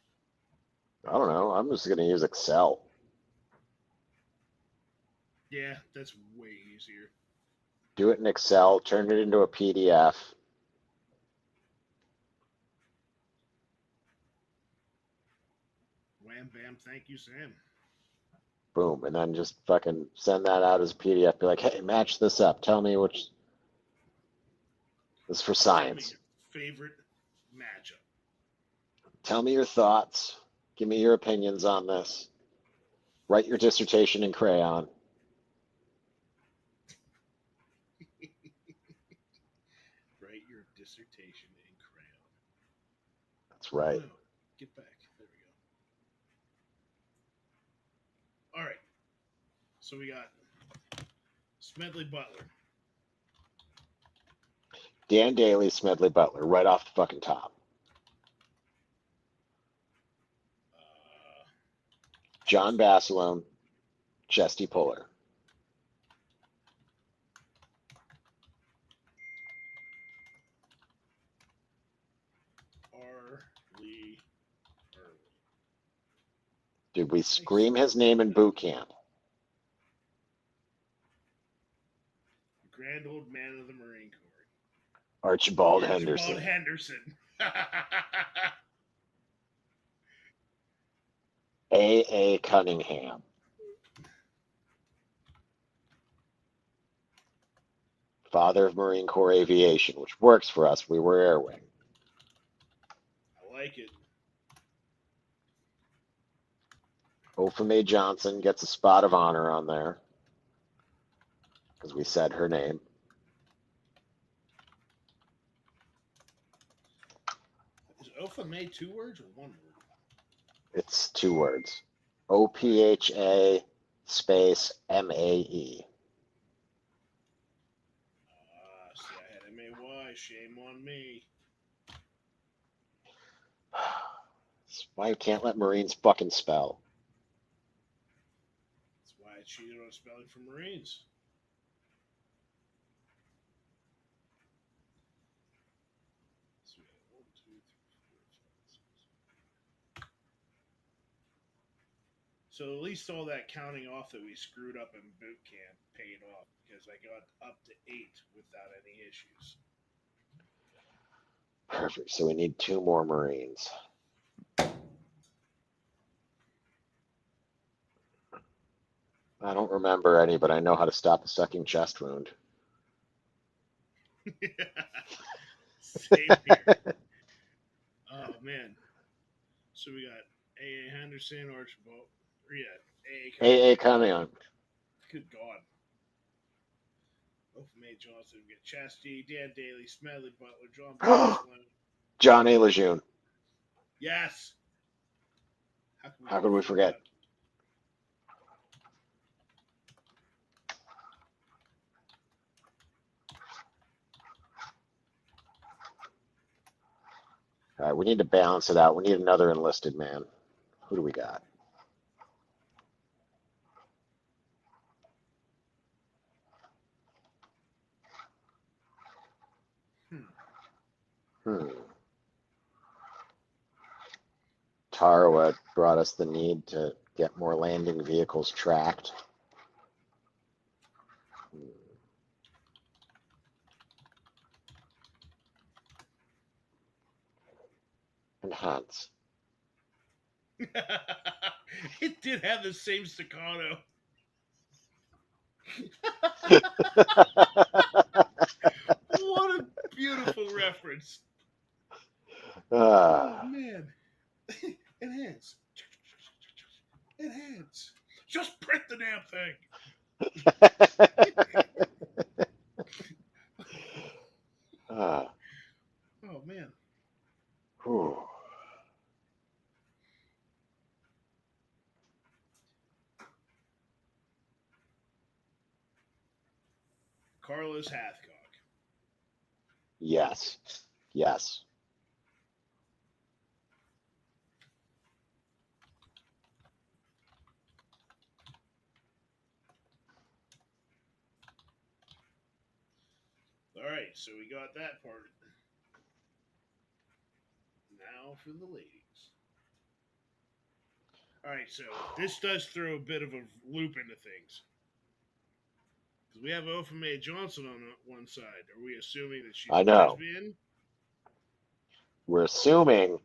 I don't know. I'm just gonna use Excel. Yeah, that's way easier. Do it in Excel. Turn it into a PDF. Wham bam, thank you, Sam. Boom, and then just fucking send that out as a PDF. Be like, hey, match this up. Tell me which. This is for Tell me science. your favorite matchup. Tell me your thoughts. Give me your opinions on this. Write your dissertation in crayon. Write your dissertation in crayon. That's Oh right. no, get back. There we go. All right, so we got Smedley Butler. Dan Daly, Smedley Butler, right off the fucking top. Uh, John Basilone, Chesty Puller. R. Lee Erwin. Did we Nice. scream his name in boot camp? Grand old man of the Marine Corps. Archibald Archibald Henderson. Henderson. A. Cunningham. Father of Marine Corps Aviation, which works for us. We were Air Wing. I like it. Opha May Johnson gets a spot of honor on there because we said her name. Is Opha May 2 words or 1 word? It's 2 words. OPHA space MAE. See, I had MAY. Shame on me. That's why you can't let Marines fucking spell. That's why I cheated on spelling for Marines. So we got 1, 2, 3, 4, 5, 6. So at least all that counting off that we screwed up in boot camp paid off because I got up to 8 without any issues. Perfect. So we need 2 more Marines. I don't remember any, but I know how to stop a sucking chest wound. Same here. Oh man. So we got A.A. Henderson, Archibald. Or yeah, A.A. A Cunningham. Good God. Opha May Johnson, we got Chastity, Dan Daly, Smedley Butler, John Basilone. John A. Lejeune. Yes. How could we forget? All right, we need to balance it out. We need another enlisted man. Who do we got? Hmm. Tarawa brought us the need to get more landing vehicles tracked. Enhance. It did have the same staccato. What a beautiful reference. Oh, man. Enhance. Enhance. Just print the damn thing. Oh, man. Whew. Carlos Hathcock. Yes. Yes. All right, so we got that part. Now for the ladies. All right, so this does throw a bit of a loop into things. Because we have Ofa Mae Johnson on one side. Are we assuming that she's I a know. lesbian? We're assuming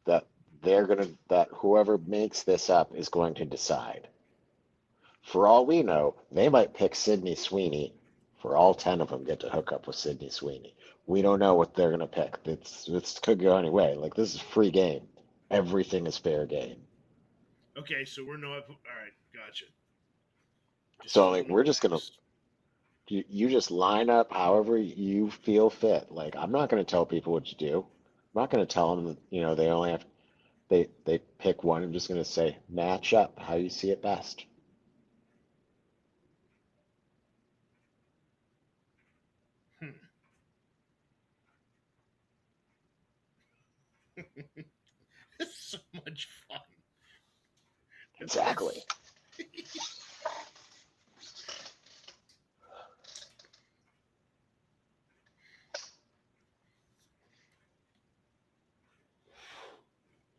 that that whoever makes this up is going to decide. For all we know, they might pick Sydney Sweeney. For all 10 of them get to hook up with Sydney Sweeney. We don't know what they're gonna pick. It's could go any way. Like, this is free game. Everything is fair game. Okay, so we're not. All right, gotcha. Just So like filling in we're just gonna blanks. you just line up however you feel fit. Like, I'm not gonna tell people what to do. I'm not gonna tell them that, they only have they pick one. I'm just gonna say match up how you see it best. Hmm. It's so much fun. Exactly.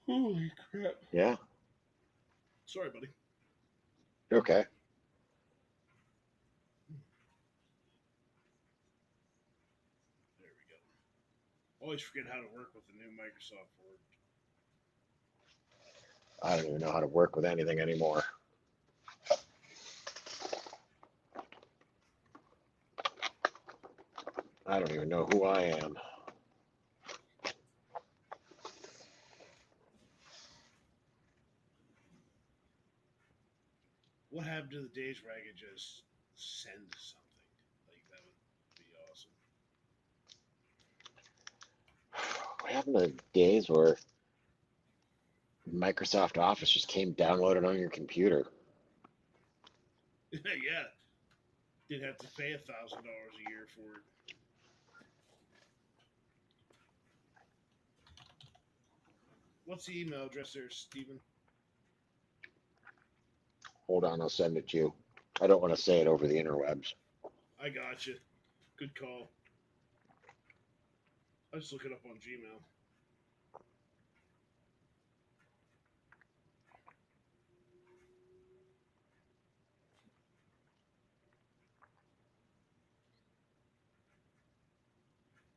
Holy crap. Yeah. Sorry, buddy. Okay. There we go. Always forget how to work with the new Microsoft Word. I don't even know how to work with anything anymore. I don't even know who I am. What happened to the days where I could just send something? Like, that would be awesome. What happened to the days where Microsoft Office just came downloaded on your computer? Yeah. Did have to pay $1,000 a year for it. What's the email address there, Steven? Hold on, I'll send it to you. I don't want to say it over the interwebs. I got you. Good call. I'll just look it up on Gmail.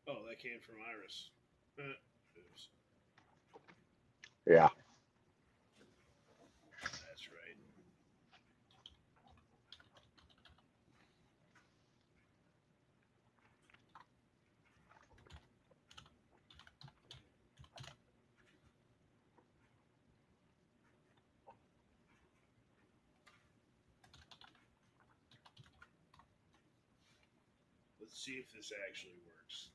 Oh, that came from Iris. Oops. Yeah. That's right. Let's see if this actually works.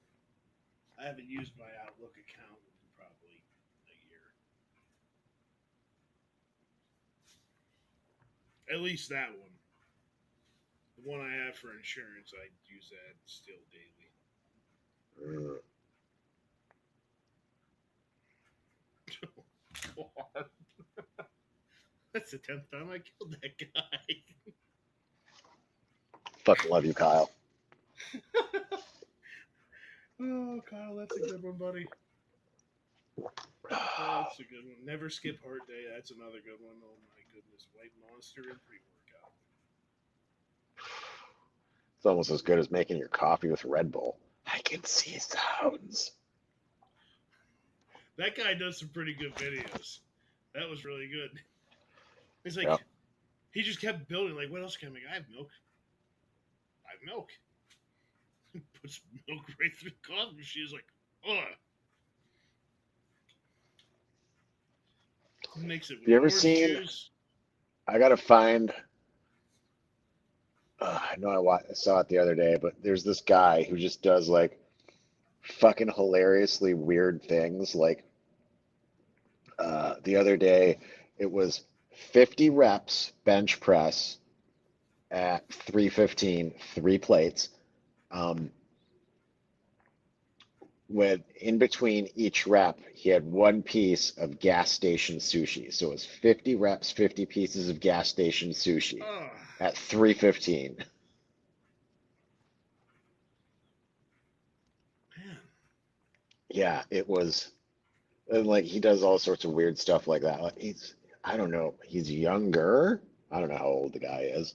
I haven't used my Outlook account in probably a year. At least that one. The one I have for insurance, I use that still daily. Mm. God. That's the 10th time I killed that guy. Fucking love you, Kyle. Oh, Kyle, that's a good one, buddy. That's a good one. Never skip heart day. That's another good one. Oh my goodness, White Monster and pre-workout. It's almost as good as making your coffee with Red Bull. I can see sounds. That guy does some pretty good videos. That was really good. It's like Yep. he just kept building. Like, what else can I make? I have milk. I have milk. Puts milk right through the coffee machine. She's like, ugh. Makes it with You ever orange seen? juice. I gotta find. I know I saw it the other day, but there's this guy who just does like fucking hilariously weird things. Like the other day, it was 50 reps bench press at 315, 3 plates. Um, with in between each rep, he had one piece of gas station sushi. So it was 50 reps, 50 pieces of gas station sushi Oh, at 315. man. Yeah, it was. And like he does all sorts of weird stuff like that. Like I don't know, he's younger. I don't know how old the guy is,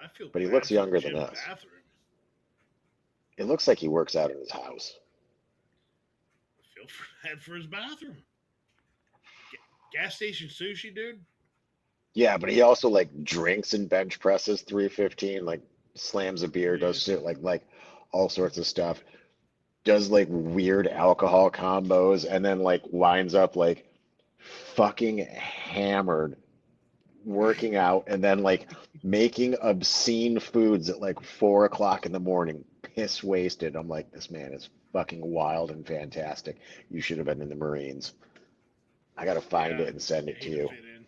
I feel but he bad looks for the younger than gym us. bathroom. It looks like he works out in his house. I feel bad for his bathroom. Gas station sushi, dude. Yeah, but he also like drinks and bench presses 315, like slams a beer, Yeah. does shit like all sorts of stuff. Does like weird alcohol combos and then like winds up like fucking hammered working out and then like making obscene foods at like 4 o'clock in the morning, piss wasted. I'm like, this man is fucking wild and fantastic. You should have been in the Marines. I gotta find Yeah. it and send You it to hate to you. fit in.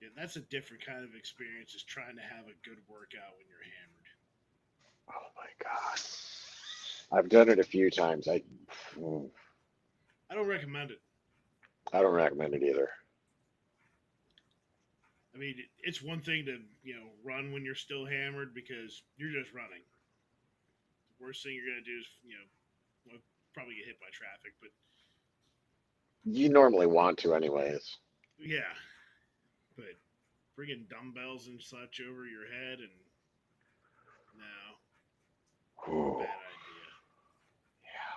Yeah, that's a different kind of experience. Is trying to have a good workout when you're hammered. Oh my God. I've done it a few times. I don't recommend it. I don't recommend it either. I mean, it's one thing to run when you're still hammered because you're just running. The worst thing you're gonna do is well, probably get hit by traffic. But You normally want to anyways. yeah, but bringing dumbbells and such over your head and no, Ooh, bad idea.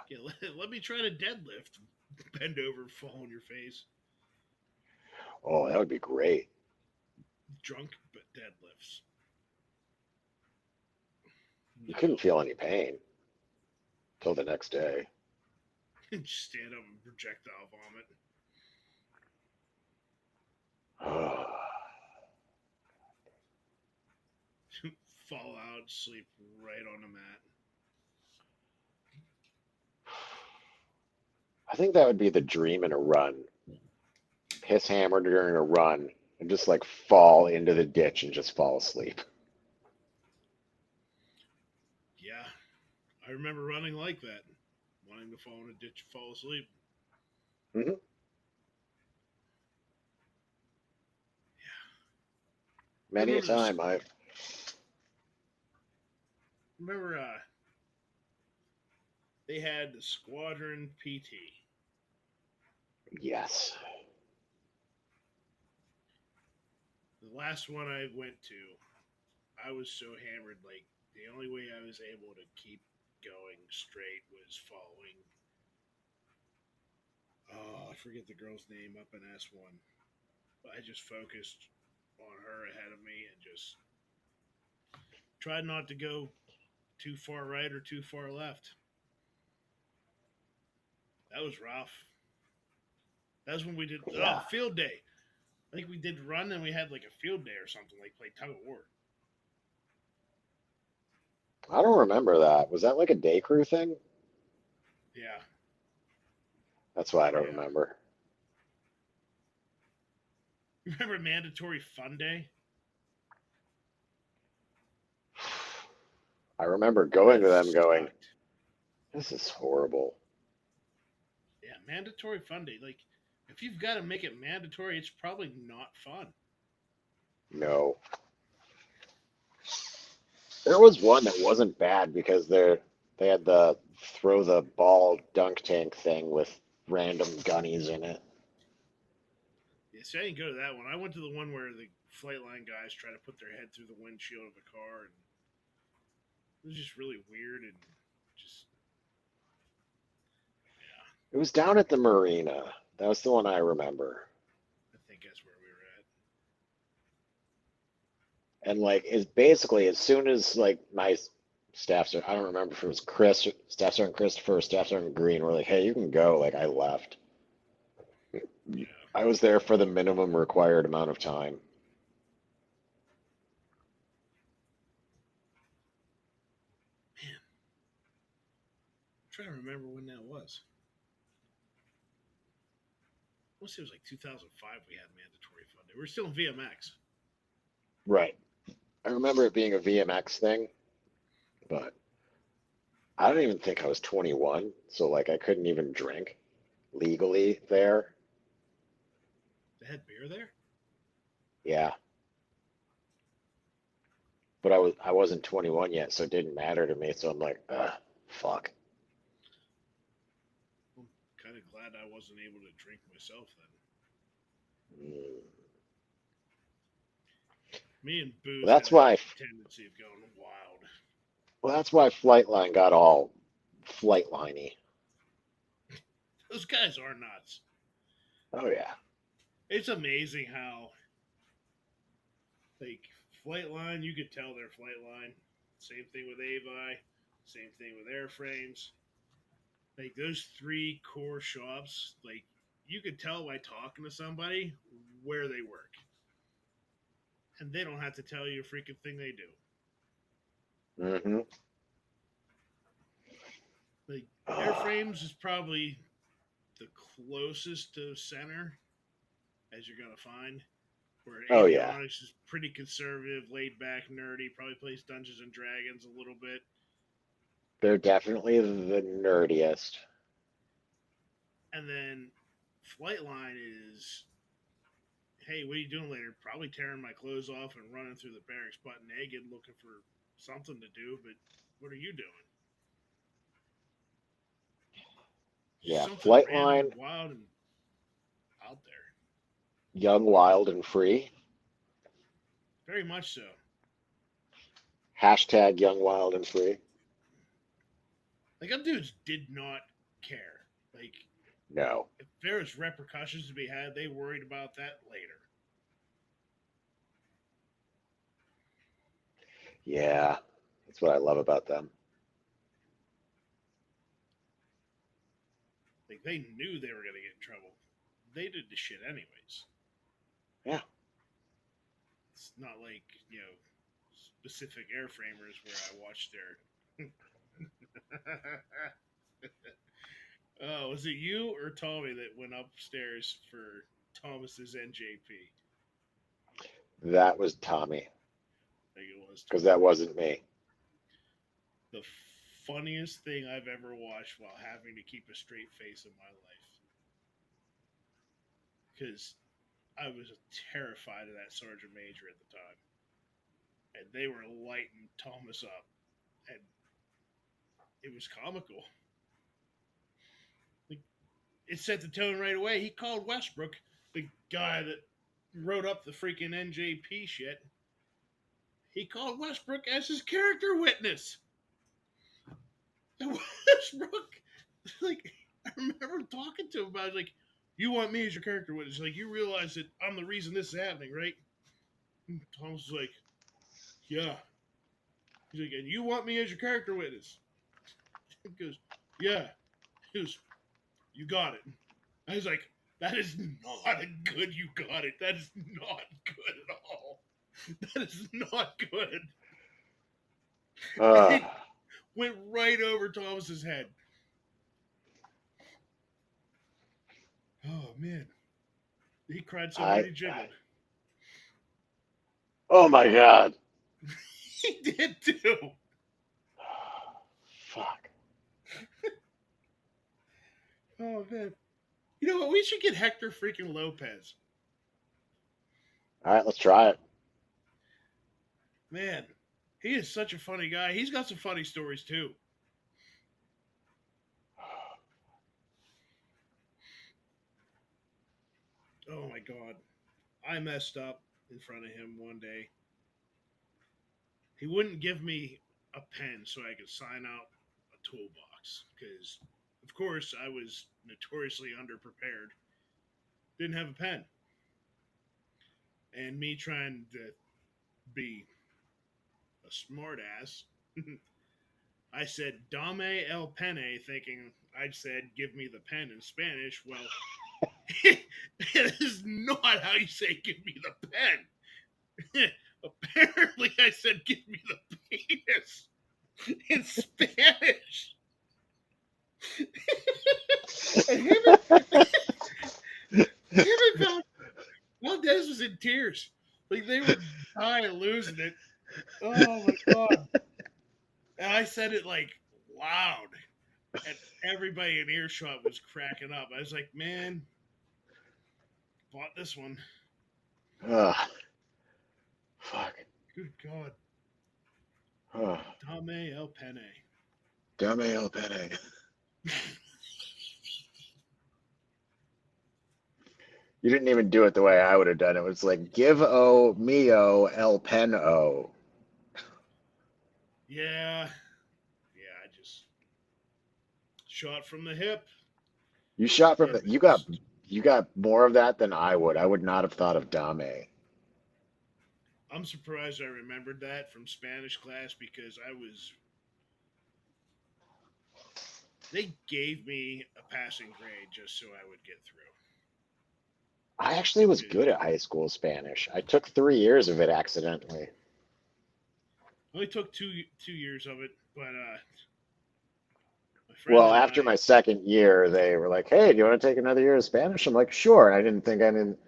Yeah, let me try to deadlift, bend over, fall on your face. oh, that would be great. Drunk but deadlifts. You No, couldn't feel any pain till the next day. just stand up and projectile vomit. Fall out, sleep right on the mat. I think that would be the dream in a run. Piss hammered during a run and just like fall into the ditch and just fall asleep. Yeah, I remember running like that, wanting to fall in a ditch and fall asleep. Hmm. I Many a remember this. time I've. Remember, they had the Squadron PT. Yes. The last one I went to, I was so hammered. Like the only way I was able to keep going straight was following. Oh, I forget the girl's name up in S1. But I just focused on her ahead of me and just tried not to go too far right or too far left. That was rough. That was when we did Yeah. field day. I think we did run and we had like a field day or something, like play tug of war. I don't remember that. Was that like a day crew thing? Yeah, That's why I don't yeah. remember. You remember mandatory fun day? I remember going That to them going, sucked. this is horrible. Yeah, mandatory fun day. Like, if you've got to make it mandatory, it's probably not fun. No. There was one that wasn't bad because they had the throw the ball dunk tank thing with random gunnies in it. Yeah, see, I didn't go to that one. I went to the one where the flight line guys try to put their head through the windshield of a car, and it was just really weird and just yeah. It was down at the marina. That was the one I remember. I think that's where we were at. And like it's basically as soon as like my staff sergeant, I don't remember if it was Chris, Staff Sergeant Christopher, Staff Sergeant Green were like, hey, you can go. Like I left. Yeah, I was there for the minimum required amount of time. man, I'm trying to remember when that was. I want to say it was like 2005. We had mandatory fun day. We were still in VMX. Right. I remember it being a VMX thing, but I don't even think I was 21, so like I couldn't even drink legally there. They had beer there. Yeah, but I wasn't 21 yet, so it didn't matter to me. So I'm like, fuck. I'm kind of glad I wasn't able to drink myself then. Mm. Me and Well, booze that's had a why. tendency of going wild. Well, that's why Flightline got all flightliney. Those guys are nuts. Oh yeah. It's amazing how, like, Flightline, you could tell they're Flightline. Same thing with Avi. Same thing with Airframes. Like, those three core shops, like, you could tell by talking to somebody where they work. And they don't have to tell you a freaking thing they do. Mm-hmm. Like, Airframes is probably the closest to center as you're going to find. Where Oh yeah. avionics is pretty conservative, laid back, nerdy. Probably plays Dungeons and Dragons a little bit. They're definitely the nerdiest. And then Flightline is, hey, what are you doing later? Probably tearing my clothes off and running through the barracks butt naked, looking for something to do. But what are you doing? Yeah, Something random Flightline, and wild and out there. young, wild, and free. Very much so. Hashtag young, wild, and free. Like, them dudes did not care. Like, No. if there was repercussions to be had, they worried about that later. Yeah, that's what I love about them. Like, they knew they were going to get in trouble. They did the shit anyways. Yeah. It's not like, specific airframers where I watched their. Oh, was it you or Tommy that went upstairs for Thomas's NJP? That was Tommy, I think it was because Tommy. that wasn't me. The funniest thing I've ever watched while having to keep a straight face in my life. Because I was terrified of that sergeant major at the time. And they were lighting Thomas up. And it was comical. Like, it set the tone right away. He called Westbrook, the guy that wrote up the freaking NJP shit. He called Westbrook as his character witness. And Westbrook, like, I remember talking to him about it, like, you want me as your character witness. Like, you realize that I'm the reason this is happening, right? And Thomas was like, yeah. He's like, and you want me as your character witness? He goes, yeah. He goes, you got it. I was like, that is not a good you got it. That is not good at all. That is not good. Uh, It went right over Thomas's head. Oh man. He cried so hard I, he jiggled. oh my God. He did too. Fuck. Oh man. we should get Hector freaking Lopez. All right, let's try it. Man, he is such a funny guy. He's got some funny stories too. Oh my god. I messed up in front of him one day. He wouldn't give me a pen so I could sign out a toolbox because, of course, I was notoriously underprepared. Didn't have a pen. And me trying to be a smartass, I said "Dame el pene," thinking I'd said "give me the pen" in Spanish. Well, it is not how you say "give me the pen." Apparently, I said "give me the penis" in Spanish. And him and Valdez was in tears. Like they were dying, losing it. Oh my god! And I said it like loud, and everybody in earshot was cracking up. I was like, "Man, bought this one." Ugh, fuck. Good God, Ugh. Dame el pene. Dame el pene. You didn't even do it the way I would have done it. It was like, give o mio el pen o. Yeah, I just shot from the hip. You shot from And the, you got more of that than I would. I would not have thought of Dame. I'm surprised I remembered that from Spanish class because I was. They gave me a passing grade just so I would get through. I actually was Because good at high school Spanish. I took 3 years of it accidentally. I only took two years of it, but my friend Well, and after I. my second year, they were like, "Hey, do you want to take another year of Spanish?" I'm like, "Sure." I didn't think I didn't.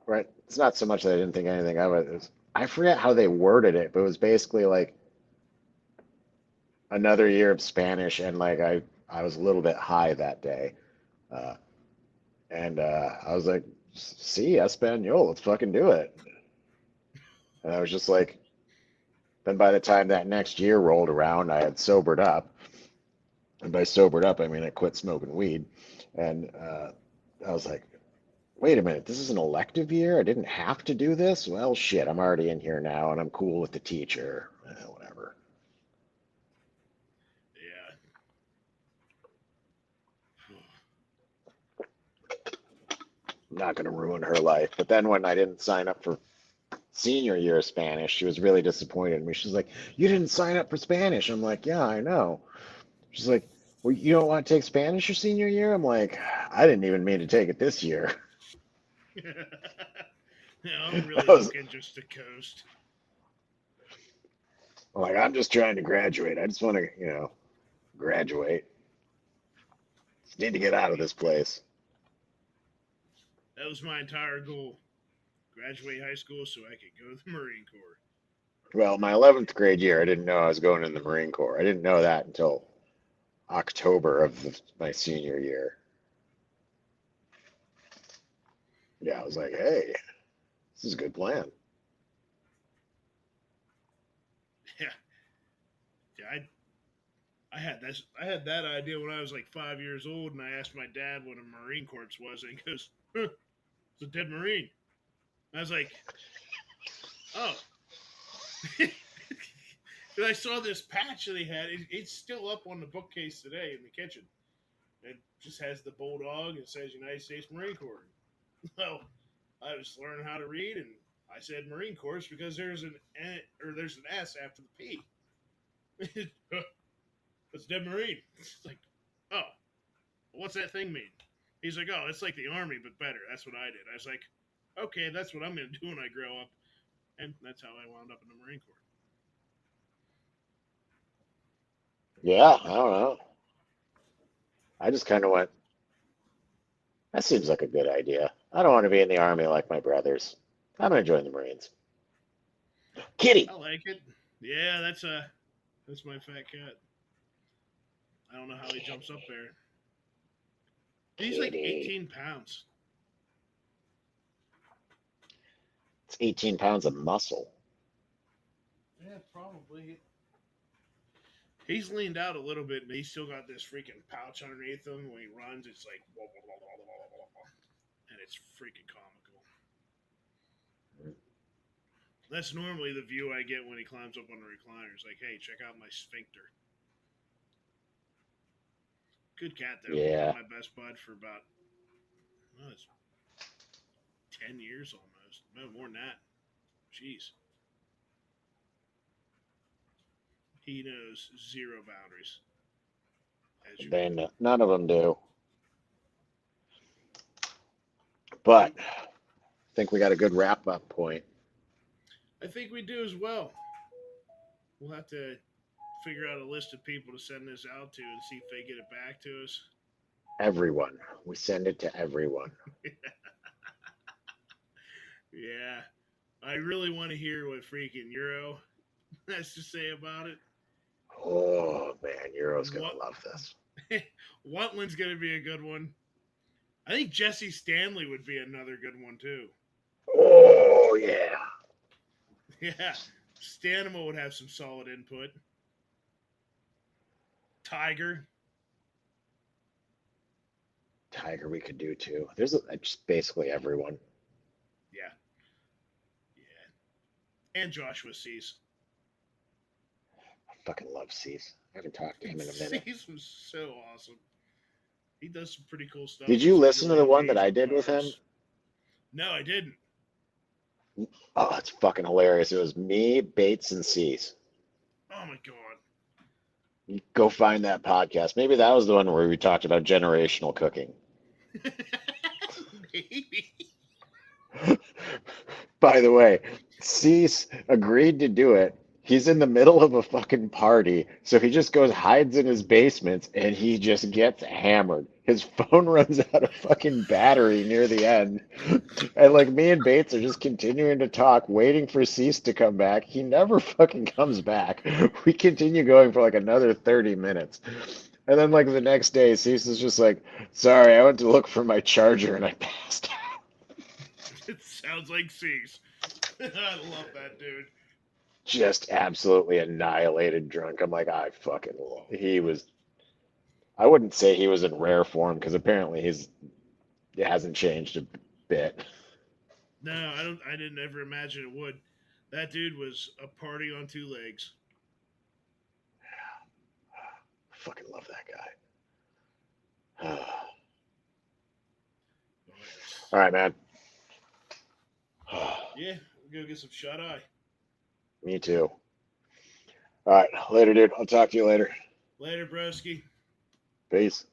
Right? It's not so much that I didn't think anything of it. I forget how they worded it, but it was basically like another year of Spanish, and like I was a little bit high that day, uh, and I was like, "See, Espanol, let's fucking do it." And I was just like, then by the time that next year rolled around, I had sobered up. And by sobered up, I mean I quit smoking weed. And I was like, wait a minute, this is an elective year? I didn't have to do this? Well, shit, I'm already in here now and I'm cool with the teacher. Whatever. Yeah. I'm not going to ruin her life. But then when I didn't sign up for senior year of Spanish, she was really disappointed in me. She's like, you didn't sign up for Spanish. I'm like, yeah, I know. She's like, well, you don't want to take Spanish your senior year? I'm like, I didn't even mean to take it this year. Yeah, I'm I really was looking just to coast. like, I'm just trying to graduate. I just want to, graduate. Just need to get out of this place. That was my entire goal. Graduate high school so I could go to the Marine Corps. Well, my 11th grade year, I didn't know I was going in the Marine Corps. I didn't know that until October of my senior year. Yeah, I was like, hey, this is a good plan. Yeah, yeah. I had that idea when I was like 5 years old, and I asked my dad what a Marine Corps was, and he goes, huh, "It's a dead Marine." And I was like, "Oh." And I saw this patch that he had. It's still up on the bookcase today in the kitchen. It just has the bulldog and says United States Marine Corps. Well, I was learning how to read, and I said Marine Corps because there's an S after the P. It's dead Marine. It's like, oh, what's that thing mean? He's like, oh, it's like the Army, but better. That's what I did. I was like, okay, that's what I'm going to do when I grow up. And that's how I wound up in the Marine Corps. Yeah, I don't know. I just kind of went, that seems like a good idea. I don't want to be in the Army like my brothers. I'm going to join the Marines. Kitty! I like it. Yeah, that's my fat cat. I don't know how he jumps up there. He's like Kitty. 18 pounds. It's 18 pounds of muscle. Yeah, probably. He's leaned out a little bit, but he's still got this freaking pouch underneath him. When he runs, it's like, blah, blah, blah, blah, blah, blah, blah, and it's freaking comical. That's normally the view I get when he climbs up on the recliners. Like, hey, check out my sphincter. Good cat, though. Yeah. Been my best bud for about, well, it's 10 years almost. No, more than that. Jeez. He knows zero boundaries. None of them do. But I think we got a good wrap-up point. I think we do as well. We'll have to figure out a list of people to send this out to and see if they get it back to us. Everyone. We send it to everyone. Yeah. I really want to hear what freaking Euro has to say about it. Oh, man. Euro's going to love this. Wantland's going to be a good one. I think Jesse Stanley would be another good one, too. Oh, yeah. Yeah. Stanima would have some solid input. Tiger we could do, too. There's just basically everyone. Yeah. Yeah. And Joshua Cease. I fucking love Cease. I haven't talked to him in a minute. Cease was so awesome. He does some pretty cool stuff. Did you listen to the one that I did with him? No, I didn't. Oh, it's fucking hilarious. It was me, Bates, and Cease. Oh my god. Go find that podcast. Maybe that was the one where we talked about generational cooking. Maybe. By the way, Cease agreed to do it. He's in the middle of a fucking party, so he just goes, hides in his basement, and he just gets hammered. His phone runs out of fucking battery near the end. And like me and Bates are just continuing to talk, waiting for Cease to come back. He never fucking comes back. We continue going for like another 30 minutes. And then like the next day, Cease is just like, sorry, I went to look for my charger and I passed out. It sounds like Cease. I love that dude. Just absolutely annihilated drunk. I'm like, he was, I wouldn't say he was in rare form because apparently it hasn't changed a bit. No, I didn't ever imagine it would. That dude was a party on two legs. I fucking love that guy. All right, man. Yeah, we'll go get some shut eye. Me too. All right, later, dude. I'll talk to you later. Later, broski. Peace.